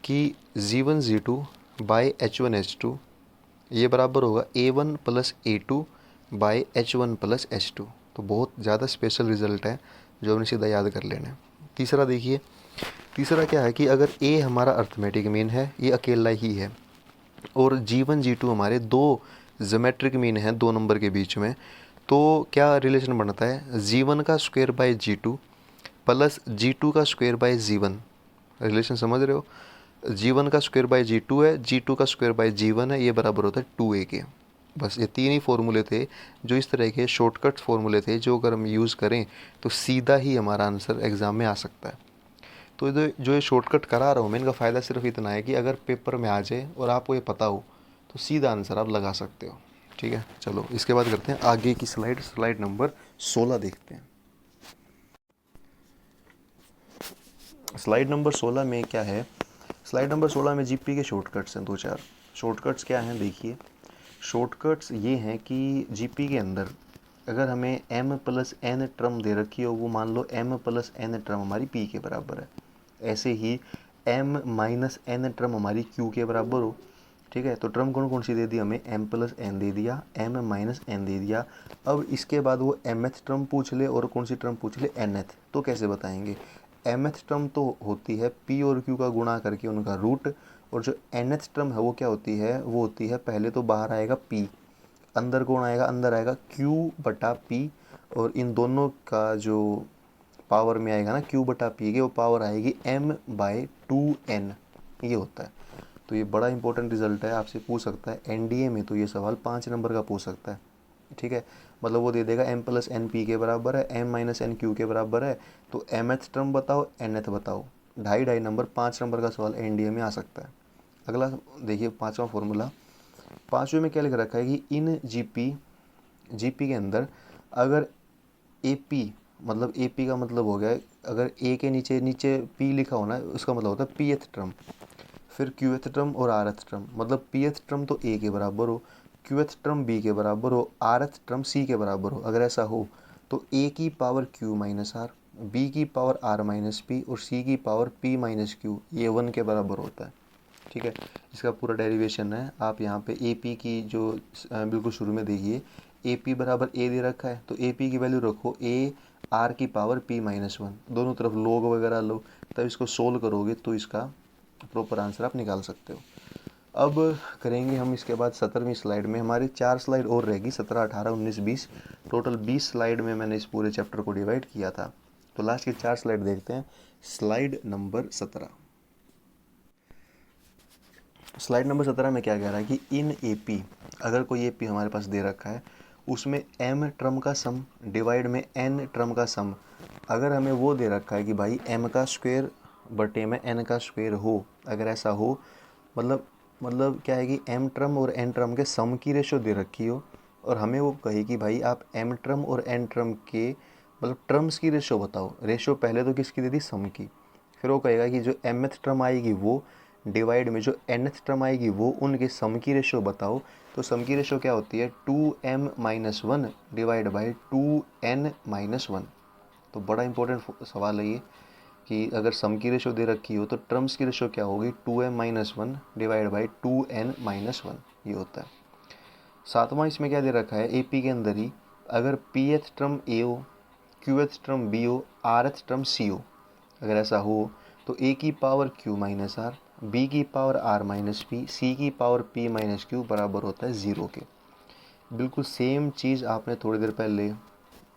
A: कि G1 G2 by H1 H2 ये बराबर होगा A1 plus A2 by H1 plus H2। तो बहुत ज़्यादा स्पेशल रिजल्ट है जो हमने सीधा याद कर लेना है। तीसरा देखिए, तीसरा क्या है कि अगर A हमारा अर्थमेटिक मीन है, ये अकेला ही है, और G1 G2 हमारे 2 ज्योमेट्रिक मीन हैं 2 नंबर के बीच में, तो क्या रिलेशन बनता है? G1 का square by G2 plus G2 का स्क्वायर बाई G1। रिलेशन समझ रहे हो? G1 का स्क्वायर बाई G2 है, G2 का स्क्वायर बाई G1 है, ये बराबर होता है 2a के। बस ये 3 ही फॉर्मूले थे जो इस तरह के शॉर्टकट फॉर्मूले थे, जो अगर हम यूज़ करें तो सीधा ही हमारा आंसर एग्ज़ाम में आ सकता है। तो जो ये शॉर्टकट करा रहा हूँ मैं, इनका फ़ायदा सिर्फ इतना है कि अगर पेपर में आ जाए और आपको ये पता हो तो सीधा आंसर आप लगा सकते हो, ठीक है। चलो इसके बाद करते हैं आगे की स्लाइड, स्लाइड नंबर 16 देखते हैं। स्लाइड नंबर 16 में क्या है? स्लाइड नंबर 16 में जीपी के शॉर्टकट्स हैं, 2 4 शॉर्टकट्स क्या हैं देखिए। शॉर्टकट्स ये हैं कि जीपी के अंदर अगर हमें m प्लस n टर्म दे रखी हो, वो मान लो m प्लस n टर्म हमारी p के बराबर है। ऐसे ही m माइनस n टर्म हमारी q के बराबर हो। ठीक है, तो टर्म कौन कौन सी दे दी हमें, m प्लस n दे दिया, m माइनस n दे दिया। अब इसके बाद वो mth टर्म पूछ ले और कौन सी टर्म पूछ ले, nth। तो कैसे बताएंगे, mth टर्म तो होती है p और q का गुणा करके उनका रूट, और जो nth टर्म है वो क्या होती है, वो होती है पहले तो बाहर आएगा p, अंदर कौन आएगा, अंदर आएगा q बटा p, और इन दोनों का जो पावर में आएगा ना q बटा p के, वो पावर आएगी m/2n, ये होता है। तो ये बड़ा इंपॉर्टेंट रिजल्ट है, आपसे पूछ सकता है एनडीए में, तो ये सवाल 5 नंबर का पूछ सकता है। ठीक है, मतलब वो दे देगा m प्लस एन पी के बराबर है, m माइनस एन क्यू के बराबर है, तो mth टर्म बताओ, nth बताओ। 2.5 नंबर 5 नंबर का सवाल एनडीए में आ सकता है। अगला देखिए 5वां फॉर्मूला। 5वें में क्या लिख रखा है कि इन जीपी के अंदर अगर AP, मतलब AP का मतलब हो गया अगर A के नीचे नीचे P लिखा हो ना, उसका मतलब होता है pth टर्म, फिर qth टर्म और rth टर्म, मतलब pth टर्म तो A के बराबर हो, qth टर्म B के बराबर हो, rth टर्म C के बराबर हो। अगर ऐसा हो तो A की power q minus R, B की पावर r माइनस पी और C की पावर p माइनस क्यू, ये 1 के बराबर होता है। ठीक है, इसका पूरा डेरिवेशन है। आप यहाँ पे AP की जो बिल्कुल शुरू में देखिए, AP बराबर A दे रखा है, तो AP की वैल्यू रखो A r की पावर p माइनस 1, दोनों तरफ लोग वगैरह लो, तब इसको सोल्व करोगे तो इसका प्रॉपर आंसर आप निकाल सकते हो। अब करेंगे हम इसके बाद 17वीं स्लाइड में, हमारी 4 स्लाइड और रहेगी, 17, 18, 19, 20, टोटल 20 स्लाइड में मैंने इस पूरे चैप्टर को डिवाइड किया था। तो लास्ट की 4 स्लाइड देखते हैं। Slide number 17। स्लाइड नंबर 17 में क्या कह रहा है कि इन AP, अगर कोई AP हमारे पास दे रखा है, उसमें m टर्म का सम डिवाइड में n टर्म का सम, अगर हमें वो दे रखा है कि भाई m का स्क्वायर बटे में n का स्क्वायर हो, अगर ऐसा हो, मतलब क्या है कि m टर्म और n टर्म के सम की रेशो दे रखी हो, और हमें वो कहे कि भाई आप m टर्म और n टर्म के मतलब टर्म्स की रेशो बताओ। रेशो पहले तो किसकी दे दी, सम की, फिर वो कहेगा कि जो mth टर्म आएगी वो डिवाइड में जो nth टर्म आएगी वो, उनके सम की रेशो बताओ। तो सम की रेशो क्या होती है, 2m minus 1 divide by 2n minus 1। तो बड़ा इंपॉर्टेंट सवाल है ये कि अगर सम की रेशो दे रखी हो तो टर्म्स की रेशो क्या होगी, 2m minus 1 divide by 2n minus 1, ये होता है। 7वां इसमें क्या दे रखा है, AP के अंदर ही अगर pth टर्म A हो, qth टर्म B हो, rth टर्म C हो, अगर ऐसा हो तो A की power q minus R, B की power r minus P, C की पावर p माइनस क्यू बराबर होता है 0 के। बिल्कुल सेम चीज़ आपने थोड़ी देर पहले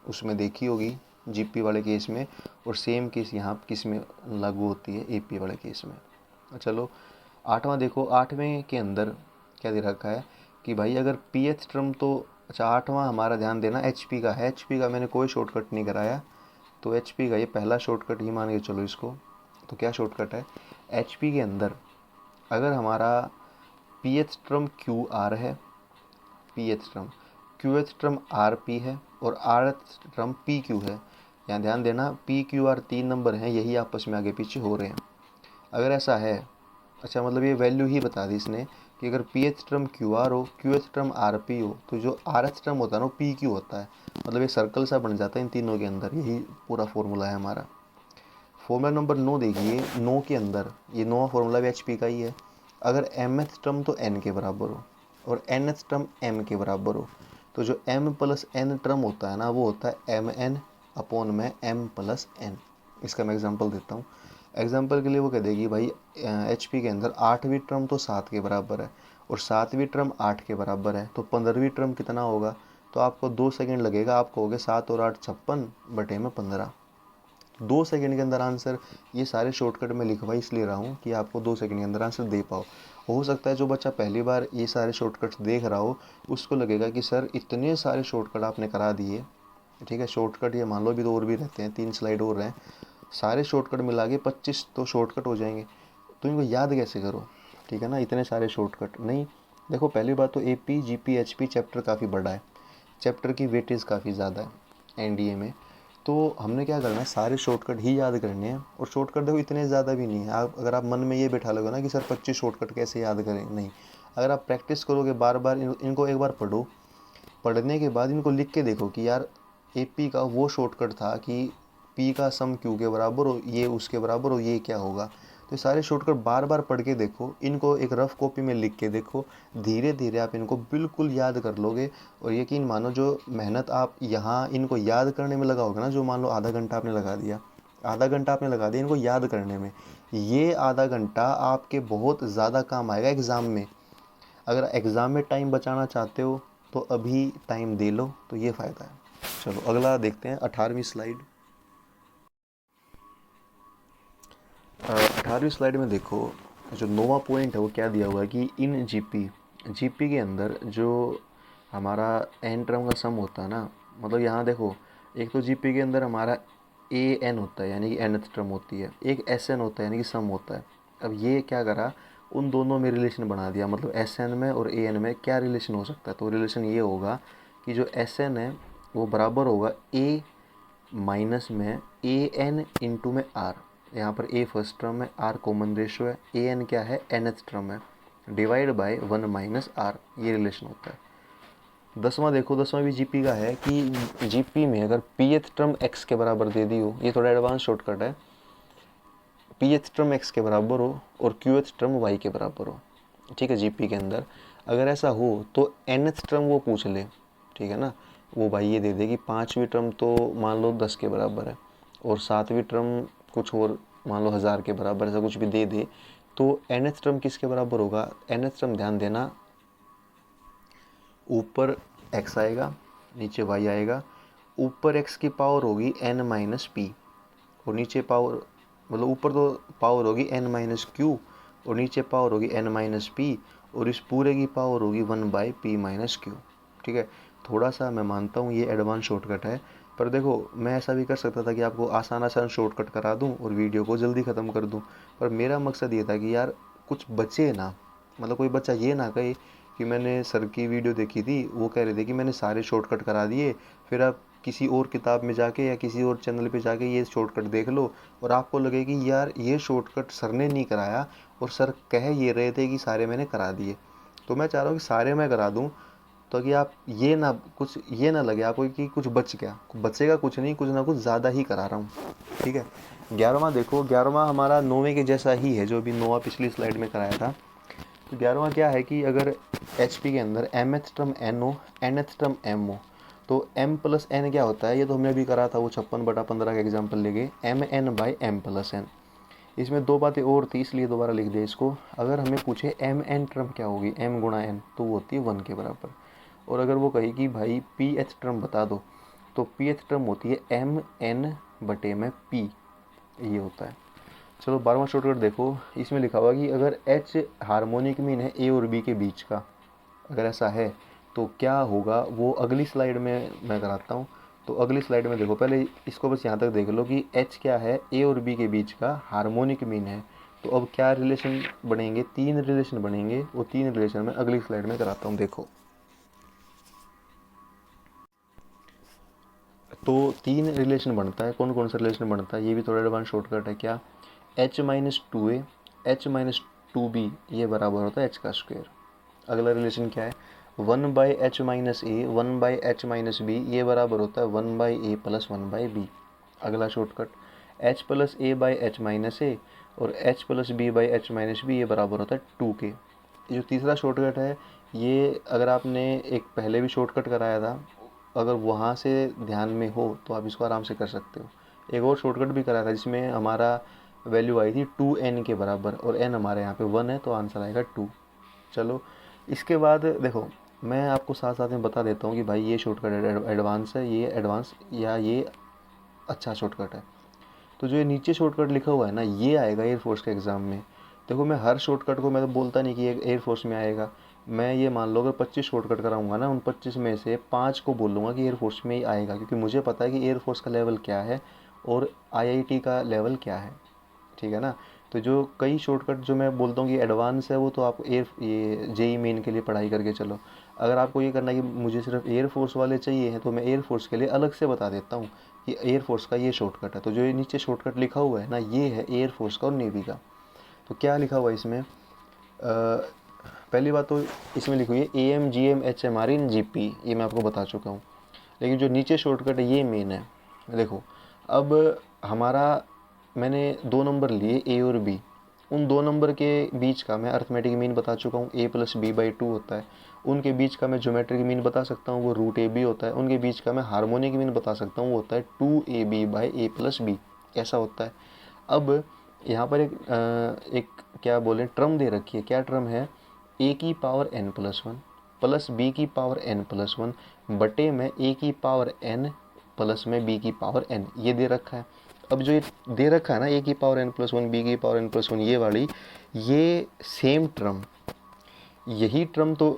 A: उसमें देखी होगी जीपी वाले केस में, और सेम केस यहाँ किस में लागू होती है, AP वाले केस में। चलो 8वां देखो। 8वें के अंदर क्या दे रखा है कि भाई अगर pth टर्म तो, अच्छा 8वां हमारा ध्यान देना HP का है। HP का मैंने कोई शॉर्टकट नहीं कराया, तो HP का ये पहला शॉर्टकट ही मान के चलो इसको। तो क्या शॉर्टकट है, HP के अंदर अगर हमारा pth टर्म QR है, pth term, qth term RP है और rth टर्म PQ है, यहाँ ध्यान देना PQR 3 नंबर हैं, यही आपस में आगे पीछे हो रहे हैं। अगर ऐसा है, अच्छा मतलब ये वैल्यू ही बता दी इसने कि अगर pth टर्म QR हो, qth टर्म RP हो, तो जो rth टर्म होता है ना PQ होता है। मतलब एक सर्कल सा बन जाता है इन तीनों के अंदर, यही पूरा फॉर्मूला है हमारा। फॉर्मूला नंबर 9 देखिए। 9 के अंदर ये 9वां फॉर्मूला भी HP का ही है। अगर mth टर्म तो n के बराबर हो और nth टर्म m के बराबर हो, तो जो m प्लस n टर्म होता है ना, वो होता है mn अपॉन में m प्लस n। इसका मैं एग्जांपल देता हूँ। एग्जांपल के लिए वो कह देगी भाई HP के अंदर 8वीं टर्म तो 7 के बराबर है और 7वीं टर्म 8 के बराबर है, तो 15वीं टर्म कितना होगा, तो आपको 2 सेकंड लगेगा, आप कहोगे 7 और 8 56 बटे में 15। 2 सेकंड के अंदर आंसर। ये सारे शॉर्टकट में लिखवा इसलिए रहा हूँ कि आपको 2 सेकंड के अंदर आंसर दे पाओ। हो सकता है जो बच्चा पहली बार ये सारे शॉर्टकट्स देख रहा हो, उसको लगेगा कि सर इतने सारे शॉर्टकट आपने करा दिए। ठीक है, शॉर्टकट ये मान लो अभी तो और भी रहते हैं, 3 स्लाइड और हैं, सारे शॉर्टकट मिला के 25 तो शॉर्टकट हो जाएंगे, तो इनको याद कैसे करो। ठीक है ना, इतने सारे शॉर्टकट नहीं। देखो पहली बात तो AP GP HP चैप्टर काफ़ी बड़ा है, चैप्टर की वेटेज काफ़ी ज़्यादा है एनडीए में। तो हमने क्या करना है, सारे शॉर्टकट ही याद करने हैं। और शॉर्टकट देखो इतने ज़्यादा भी नहीं है, आप अगर आप मन में ये बैठा लोगे ना कि सर 25 शॉर्टकट कैसे याद करें, नहीं। अगर आप प्रैक्टिस करोगे बार बार, इनको एक बार पढ़ो, पढ़ने के बाद इनको लिख के देखो कि यार AP का वो शॉर्टकट था कि P का सम Q के बराबर हो, ये उसके बराबर हो, ये क्या होगा। तो ये सारे शॉर्टकट बार बार पढ़ के देखो, इनको एक रफ कॉपी में लिख के देखो, धीरे धीरे आप इनको बिल्कुल याद कर लोगे। और यकीन मानो जो मेहनत आप यहाँ इनको याद करने में लगाओगे ना, जो मान लो आधा घंटा आपने लगा दिया, आधा घंटा आपने लगा दिया इनको याद करने में, ये आधा घंटा आपके बहुत ज़्यादा काम आएगा एग्ज़ाम में। अगर एग्ज़ाम में टाइम बचाना चाहते हो तो अभी टाइम दे लो, तो ये फ़ायदा है। चलो अगला देखते हैं, 18वीं स्लाइड। 18वीं स्लाइड में देखो, जो नोवा पॉइंट है वो क्या दिया हुआ है कि इन जीपी के अंदर जो हमारा एन टर्म का सम होता है ना, मतलब यहाँ देखो, एक तो जीपी के अंदर हमारा एन होता है यानी कि nth टर्म होती है, एक एसएन होता है यानी कि सम होता है। अब ये क्या करा, उन दोनों में रिलेशन बना दिया, मतलब एसएन में और एन में क्या रिलेशन हो सकता है, तो रिलेशन ये होगा कि जो एसएन है वो बराबर होगा ए माइनस में ए एन इंटू में आर। यहाँ पर ए फर्स्ट टर्म है, आर कॉमन रेशो है, ए एन क्या है nth टर्म है, डिवाइड बाय 1 माइनस आर, ये रिलेशन होता है। 10वां देखो, 10वां भी जीपी का है कि जीपी में अगर pth टर्म x के बराबर दे दी हो, ये थोड़ा एडवांस शॉर्टकट है, pth टर्म x के बराबर हो और qth टर्म y के बराबर हो, ठीक है। जीपी के अंदर अगर ऐसा हो तो nth टर्म वो पूछ ले, ठीक है ना, वो भाई ये दे दे कि 5वीं टर्म तो मान लो 10 के बराबर है और 7वीं टर्म कुछ और मान लो 1000 के बराबर, ऐसा कुछ भी दे दे, तो nth टर्म किसके बराबर होगा, nth टर्म ध्यान देना, ऊपर x आएगा नीचे y आएगा, ऊपर x की पावर होगी n माइनस पी और नीचे पावर, मतलब ऊपर तो पावर होगी n माइनस क्यू और नीचे पावर होगी n माइनस पी और इस पूरे की पावर होगी 1 बाई पी माइनस क्यू, ठीक है। थोड़ा सा मैं मानता हूँ ये एडवांस शॉर्टकट है, पर देखो मैं ऐसा भी कर सकता था कि आपको आसान आसान शॉर्टकट करा दूँ और वीडियो को जल्दी ख़त्म कर दूँ, पर मेरा मकसद ये था कि यार कुछ बचे ना, मतलब कोई बच्चा ये ना कहे कि मैंने सर की वीडियो देखी थी, वो कह रहे थे कि मैंने सारे शॉर्टकट करा दिए, फिर आप किसी और किताब में जाके या किसी और चैनल पे जाके ये शॉर्टकट देख लो और आपको लगे कि यार ये शॉर्टकट सर ने नहीं कराया और सर कह ये रहे थे कि सारे मैंने करा दिए। तो मैं चाह रहा हूँ कि सारे मैं करा दूँ, तो कि आप ये ना लगे आपको कि कुछ बच गया, बचेगा कुछ नहीं, कुछ ना कुछ ज़्यादा ही करा रहा हूँ, ठीक है। 11वां देखो, 11वां हमारा 9वें के जैसा ही है, जो अभी 9वां पिछली स्लाइड में कराया था। तो 11वां क्या है कि अगर HP के अंदर mth टर्म n हो, nth टर्म m हो, तो m प्लस n क्या होता है, ये तो हमने अभी करा था वो 56/15 का एग्जाम्पल लेके, mn by m plus n। इसमें दो बातें और थी इसलिए दोबारा लिख दिया इसको। अगर हमें पूछे mn टर्म क्या होगी, m गुणा n, तो वो होती है 1 के बराबर। और अगर वो कहे कि भाई pth टर्म बता दो, तो pth टर्म होती है mn बटे में p, ये होता है। चलो 12वां शॉर्टकट देखो, इसमें लिखा हुआ कि अगर H हार्मोनिक मीन है A और B के बीच का, अगर ऐसा है तो क्या होगा, वो अगली स्लाइड में मैं कराता हूँ। तो अगली स्लाइड में देखो, पहले इसको बस यहाँ तक देख लो कि H क्या है, A और B के बीच का हार्मोनिक मीन है। तो अब क्या रिलेशन बनेंगे, 3 रिलेशन बनेंगे, वो 3 रिलेशन में अगली स्लाइड में कराता हूँ। देखो तो 3 रिलेशन बनता है, कौन कौन सा रिलेशन बनता है, ये भी थोड़ा एडवांस शॉर्टकट है। क्या, h minus 2a h minus 2b ये बराबर होता है h का स्क्वायर। अगला रिलेशन क्या है, 1 by H minus A 1 by H minus B ये बराबर होता है 1 by A plus 1 by B. अगला shortcut, h plus A by H minus A और h plus B by H minus B ये बराबर होता है 2k। ये जो तीसरा शॉर्टकट है, ये अगर आपने एक पहले भी शॉर्टकट कराया था, अगर वहाँ से ध्यान में हो तो आप इसको आराम से कर सकते हो। एक और शॉर्टकट भी कराया था जिसमें हमारा वैल्यू आई थी 2n के बराबर और n हमारे यहाँ पे 1 है, तो आंसर आएगा 2। चलो इसके बाद देखो, मैं आपको साथ साथ में बता देता हूँ कि भाई ये शॉर्टकट एडवांस है, ये एडवांस या ये अच्छा शॉर्टकट है। तो जो ये नीचे शॉर्टकट लिखा हुआ है ना, ये आएगा एयरफोर्स के एग्ज़ाम में। देखो मैं हर शॉर्टकट को मैं तो बोलता नहीं कि ये एयरफोर्स में आएगा, मैं ये मान लो अगर 25 शॉर्टकट कराऊंगा ना, उन 25 में से 5 को बोलूँगा कि एयरफोर्स में ही आएगा, क्योंकि मुझे पता है कि एयरफोर्स का लेवल क्या है और IIT का लेवल क्या है, ठीक है ना। तो जो कई शॉर्टकट जो मैं बोलता हूँ कि एडवांस है, वो तो आप ये JEE मेन के लिए पढ़ाई करके चलो। अगर आपको ये करना है कि मुझे सिर्फ एयरफोर्स वाले चाहिए हैं, तो मैं एयरफोर्स के लिए अलग से बता देता हूँ कि एयरफोर्स का ये शॉर्टकट है। तो जो ये नीचे शॉर्टकट लिखा हुआ है ना, ये है एयरफोर्स का और नेवी का। तो क्या लिखा हुआ है इसमें, पहली बात तो इसमें लिखी हुई है AM GM HMR in GP, ये मैं आपको बता चुका हूँ। लेकिन जो नीचे शॉर्टकट है ये मेन है। देखो अब हमारा मैंने 2 नंबर लिए A और B, उन 2 नंबर के बीच का मैं अर्थमेटिक मीन बता चुका हूँ, A + B/2 होता है। उनके बीच का मैं ज्योमेट्रिक मीन बता सकता हूँ, वो √AB होता है। उनके बीच का मैं हार्मोनिक मीन बता सकता हूँ, वो होता है 2AB/A + B, ऐसा होता है। अब यहाँ पर एक क्या बोलें ट्रम दे रखी है। क्या ट्रम है? A⁴n+1 प्लस B⁴n+1 बटे में A⁴n प्लस में B⁴n, ये दे रखा है। अब जो ये दे रखा है ना A⁴n+1 B⁴n+1 ये वाली, ये सेम ट्रम, यही ट्रम तो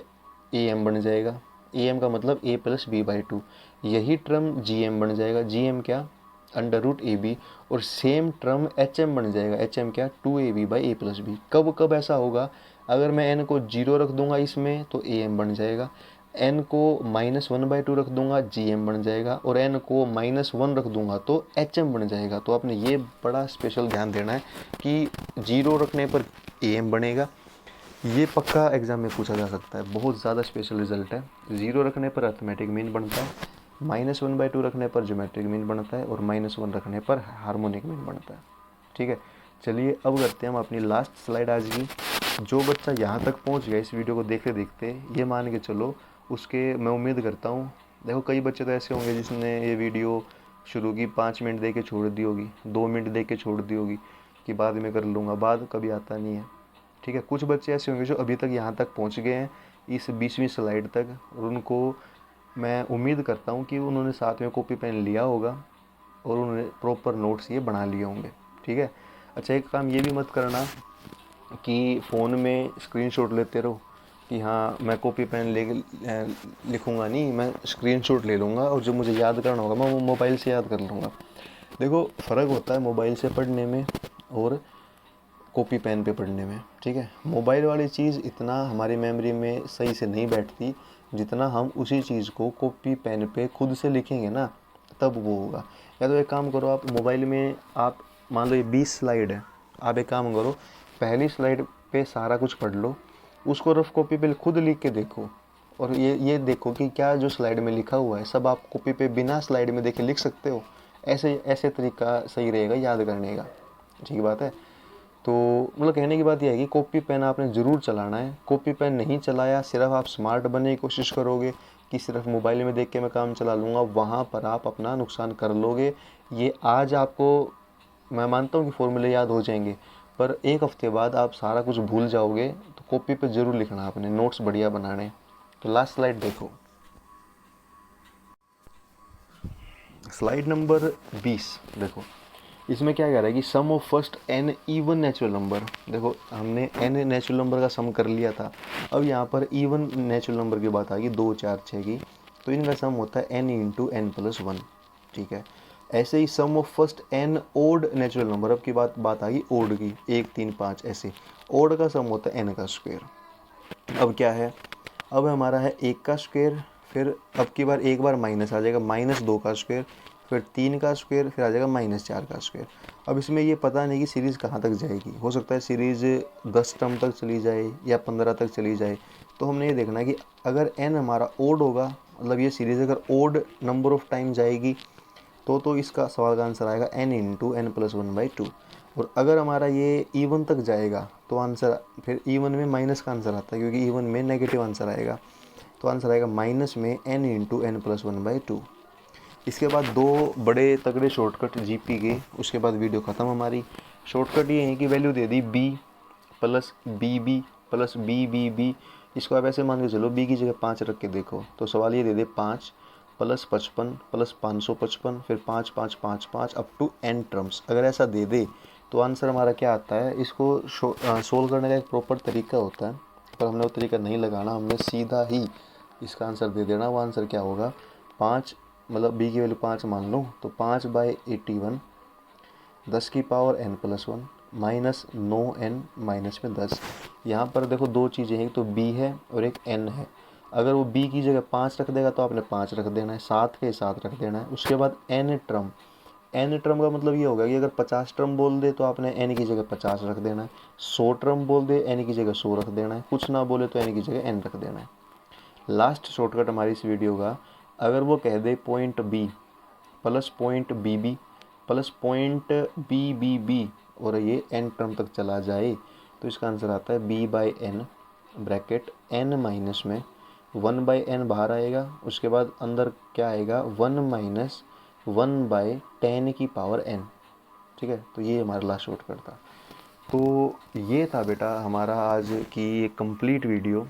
A: AM बन जाएगा। AM का मतलब A + B/2। यही ट्रम GM बन जाएगा। GM क्या? √AB। और सेम ट्रम HM बन जाएगा। HM क्या? 2AB/A + B। कब कब ऐसा होगा? अगर मैं n को 0 रख दूंगा इसमें तो AM बन जाएगा, n को -1/2 रख दूंगा GM बन जाएगा, और n को -1 रख दूंगा तो HM बन जाएगा। तो आपने ये बड़ा स्पेशल ध्यान देना है कि 0 रखने पर AM बनेगा। ये पक्का एग्जाम में पूछा जा सकता है, बहुत ज़्यादा स्पेशल रिजल्ट है। 0 रखने पर अर्थमेटिक मीन बनता है, -1/2 रखने पर ज्योमेट्रिक मीन बनता है, और -1 रखने पर हार्मोनिक मीन बनता है। ठीक है, चलिए अब करते हैं हम अपनी लास्ट स्लाइड आज की। जो बच्चा यहाँ तक पहुँच गया इस वीडियो को देखते देखते, ये मान के चलो उसके, मैं उम्मीद करता हूँ, देखो कई बच्चे तो ऐसे होंगे जिसने ये वीडियो शुरू की 5 मिनट दे के छोड़ दी होगी, 2 मिनट दे के छोड़ दी होगी कि बाद में कर लूँगा, बाद कभी आता नहीं है। ठीक है, कुछ बच्चे ऐसे होंगे जो अभी तक यहाँ तक पहुँच गए हैं इस 20वीं स्लाइड तक, और उनको मैं उम्मीद करता हूँ कि उन्होंने साथ में कॉपी पेन लिया होगा और उन्होंने प्रॉपर नोट्स ये बना लिए होंगे। ठीक है, अच्छा एक काम ये भी मत करना कि फ़ोन में स्क्रीनशॉट लेते रहो कि हाँ मैं कॉपी पेन ले लिखूँगा नहीं, मैं स्क्रीनशॉट ले लूँगा और जो मुझे याद करना होगा मैं वो मोबाइल से याद कर लूँगा। देखो फ़र्क होता है मोबाइल से पढ़ने में और कॉपी पेन पे पढ़ने में। ठीक है, मोबाइल वाली चीज़ इतना हमारी मेमोरी में सही से नहीं बैठती जितना हम उसी चीज़ को कॉपी पेन पे खुद से लिखेंगे ना, तब वो होगा। या तो एक काम करो, आप मोबाइल में आप मान लो ये 20 स्लाइड है, आप एक काम करो पहली स्लाइड पे सारा कुछ पढ़ लो, उसको रफ कॉपी पे खुद लिख के देखो, और ये देखो कि क्या जो स्लाइड में लिखा हुआ है सब आप कॉपी पे बिना स्लाइड में देखे लिख सकते हो। ऐसे ऐसे तरीका सही रहेगा याद करने का। ठीक बात है। तो मतलब कहने की बात यह है कि कॉपी पेन आपने ज़रूर चलाना है। कॉपी पेन नहीं चलाया, सिर्फ आप स्मार्ट बनने की कोशिश करोगे कि सिर्फ मोबाइल में देख के मैं काम चला लूँगा, वहाँ पर आप अपना नुकसान कर लोगे। ये आज आपको मैं मानता हूँ कि फॉर्मूले याद हो जाएंगे, पर 1 हफ्ते बाद आप सारा कुछ भूल जाओगे। तो कॉपी पे ज़रूर लिखना, आपने नोट्स बढ़िया बनाने। तो लास्ट स्लाइड देखो, स्लाइड नंबर 20 देखो, इसमें क्या कह रहा है कि sum of first n even natural number. देखो हमने n नेचुरल नंबर का सम कर लिया था, अब यहाँ पर इवन नेचुरल नंबर की बात आ गई 2 4 6 की, तो इनका सम होता है n × n+1। ठीक है, ऐसे ही sum of first n odd natural number, अब की बात आ गई ओड की, 1 3 5 ऐसे, ओड का सम होता है n का स्क्वायर। अब क्या है, अब हमारा है 1 का स्क्वायर, फिर अब की बार एक बार माइनस आ जाएगा, -2 का स्क्वायर, फिर 3 का स्क्वायर, फिर आ जाएगा -4 का स्क्वायर। अब इसमें ये पता नहीं कि सीरीज़ कहाँ तक जाएगी, हो सकता है सीरीज़ 10 टर्म तक चली जाए या 15 तक चली जाए। तो हमने ये देखना है कि अगर n हमारा ओड होगा, मतलब ये सीरीज़ अगर ओड नंबर ऑफ टाइम जाएगी तो इसका सवाल का आंसर आएगा n × n+1/2। और अगर हमारा ये इवन तक जाएगा तो आंसर फिर इवन में माइनस का आंसर आता है, क्योंकि इवन में नेगेटिव आंसर आएगा, तो आंसर आएगा माइनस में n × n+1/2। इसके बाद 2 बड़े तगड़े शॉर्टकट जीपी के, उसके बाद वीडियो ख़त्म हमारी। शॉर्टकट ये है कि वैल्यू दे दी b + bb + b, इसको आप ऐसे मान के चलो b की जगह 5 रख के देखो, तो सवाल ये दे दे 5 + 55 + 555, फिर 5 5 5 5 अप टू n टर्म्स। अगर ऐसा दे दे तो आंसर हमारा क्या आता है। इसको सोल्व करने का एक प्रॉपर तरीका होता है, पर हमने वो तरीका नहीं लगाना, हमने सीधा ही इसका आंसर दे देना। वो आंसर क्या होगा, 5 मतलब b की वैल्यू 5 मान लो, तो 5/81 10 की पावर n+1 -9n -10। यहाँ पर देखो 2 चीज़ें हैं, एक तो b है और एक n है। अगर वो b की जगह 5 रख देगा तो आपने 5 रख देना है, 7 के साथ रख देना है। उसके बाद n टर्म, एन टर्म का मतलब ये होगा कि अगर 50 टर्म बोल दे तो आपने एन की जगह 50 रख देना है, 100 टर्म बोल दे एन की जगह 100 रख देना है, कुछ ना बोले तो एन की जगह एन रख देना है। लास्ट शॉर्टकट हमारी इस वीडियो का, अगर वो कह दे point B plus point B B plus point B B B और ये एन टर्म तक चला जाए तो इसका आंसर आता है B by N bracket N minus में 1 बाई एन बाहर आएगा, उसके बाद अंदर क्या आएगा 1 माइनस 1 बाई 10 की पावर एन। ठीक है, तो ये हमारा लास्ट शॉर्टकट था। तो ये था बेटा हमारा आज की ये कंप्लीट वीडियो।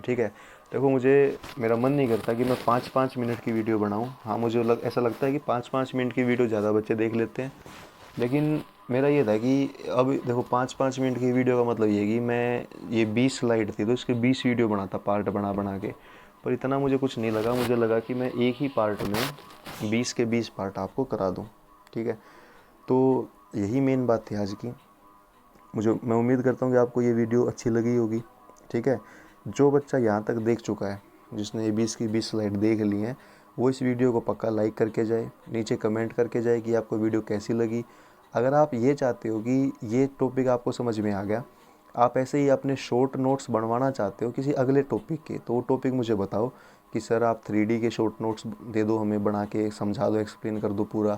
A: ठीक है, देखो मुझे मेरा मन नहीं करता कि मैं 5-5 मिनट की वीडियो बनाऊं। हाँ, मुझे ऐसा लगता है कि 5-5 मिनट की वीडियो ज़्यादा बच्चे देख लेते हैं, लेकिन मेरा ये था कि अब देखो 5-5 मिनट की वीडियो का मतलब ये है कि मैं ये 20 स्लाइड थी तो इसके 20 वीडियो बनाता पार्ट बना बना के, पर इतना मुझे कुछ नहीं लगा। मुझे लगा कि मैं एक ही पार्ट में 20 के 20 पार्ट आपको करा दूँ। ठीक है, तो यही मेन बात थी आज की। मैं उम्मीद करता हूँ कि आपको ये वीडियो अच्छी लगी होगी। ठीक है, जो बच्चा यहाँ तक देख चुका है, जिसने ये 20 की 20 स्लाइड देख ली हैं, वो इस वीडियो को पक्का लाइक करके जाए, नीचे कमेंट करके जाए कि आपको वीडियो कैसी लगी। अगर आप ये चाहते हो कि ये टॉपिक आपको समझ में आ गया, आप ऐसे ही अपने शॉर्ट नोट्स बनवाना चाहते हो किसी अगले टॉपिक के, तो वो टॉपिक मुझे बताओ कि सर आप 3D के शॉर्ट नोट्स दे दो, हमें बना के समझा दो, एक्सप्लेन कर दो पूरा।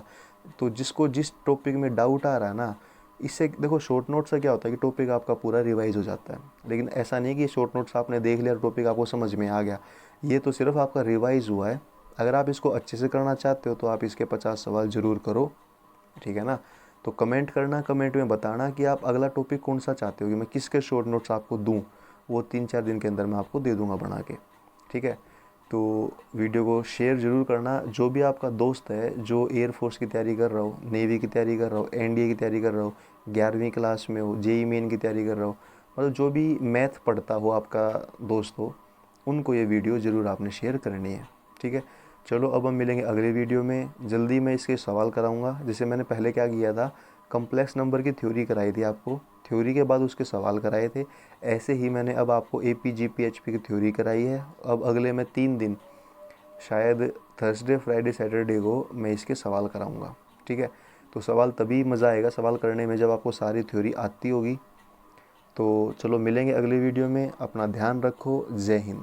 A: तो जिसको जिस टॉपिक में डाउट आ रहा है ना, इससे देखो शॉर्ट नोट से क्या होता है कि टॉपिक आपका पूरा रिवाइज हो जाता है। लेकिन ऐसा नहीं कि शॉर्ट नोट्स आपने देख लिया और टॉपिक आपको समझ में आ गया, ये तो सिर्फ आपका रिवाइज हुआ है। अगर आप इसको अच्छे से करना चाहते हो तो आप इसके 50 सवाल ज़रूर करो। ठीक है ना, तो कमेंट करना, कमेंट में बताना कि आप अगला टॉपिक कौन सा चाहते हो कि मैं किसके शॉर्ट नोट्स आपको दूँ, वो 3-4 दिन के अंदर मैं आपको दे दूँगा बना के। ठीक है, तो वीडियो को शेयर ज़रूर करना। जो भी आपका दोस्त है जो एयरफोर्स की तैयारी कर रहा हो, नेवी की तैयारी कर रहा हो, एनडीए की तैयारी कर रहा हो, 11वीं क्लास में हो, जेई मेन की तैयारी कर रहा हो, मतलब जो भी मैथ पढ़ता हो आपका दोस्त हो, उनको ये वीडियो ज़रूर आपने शेयर करनी है। ठीक है, चलो अब हम मिलेंगे अगले वीडियो में। जल्दी मैं इसके सवाल कराऊंगा। जैसे मैंने पहले क्या किया था, कम्प्लेक्स नंबर की थ्योरी कराई थी आपको, थ्योरी के बाद उसके सवाल कराए थे। ऐसे ही मैंने अब आपको APGPHP की थ्योरी कराई है। अब अगले में 3 दिन, शायद थर्सडे फ्राइडे सैटरडे को मैं इसके सवाल कराऊंगा। ठीक है, तो सवाल तभी मज़ा आएगा सवाल करने में जब आपको सारी थ्योरी आती होगी। तो चलो मिलेंगे अगले वीडियो में। अपना ध्यान रखो। जय हिंद।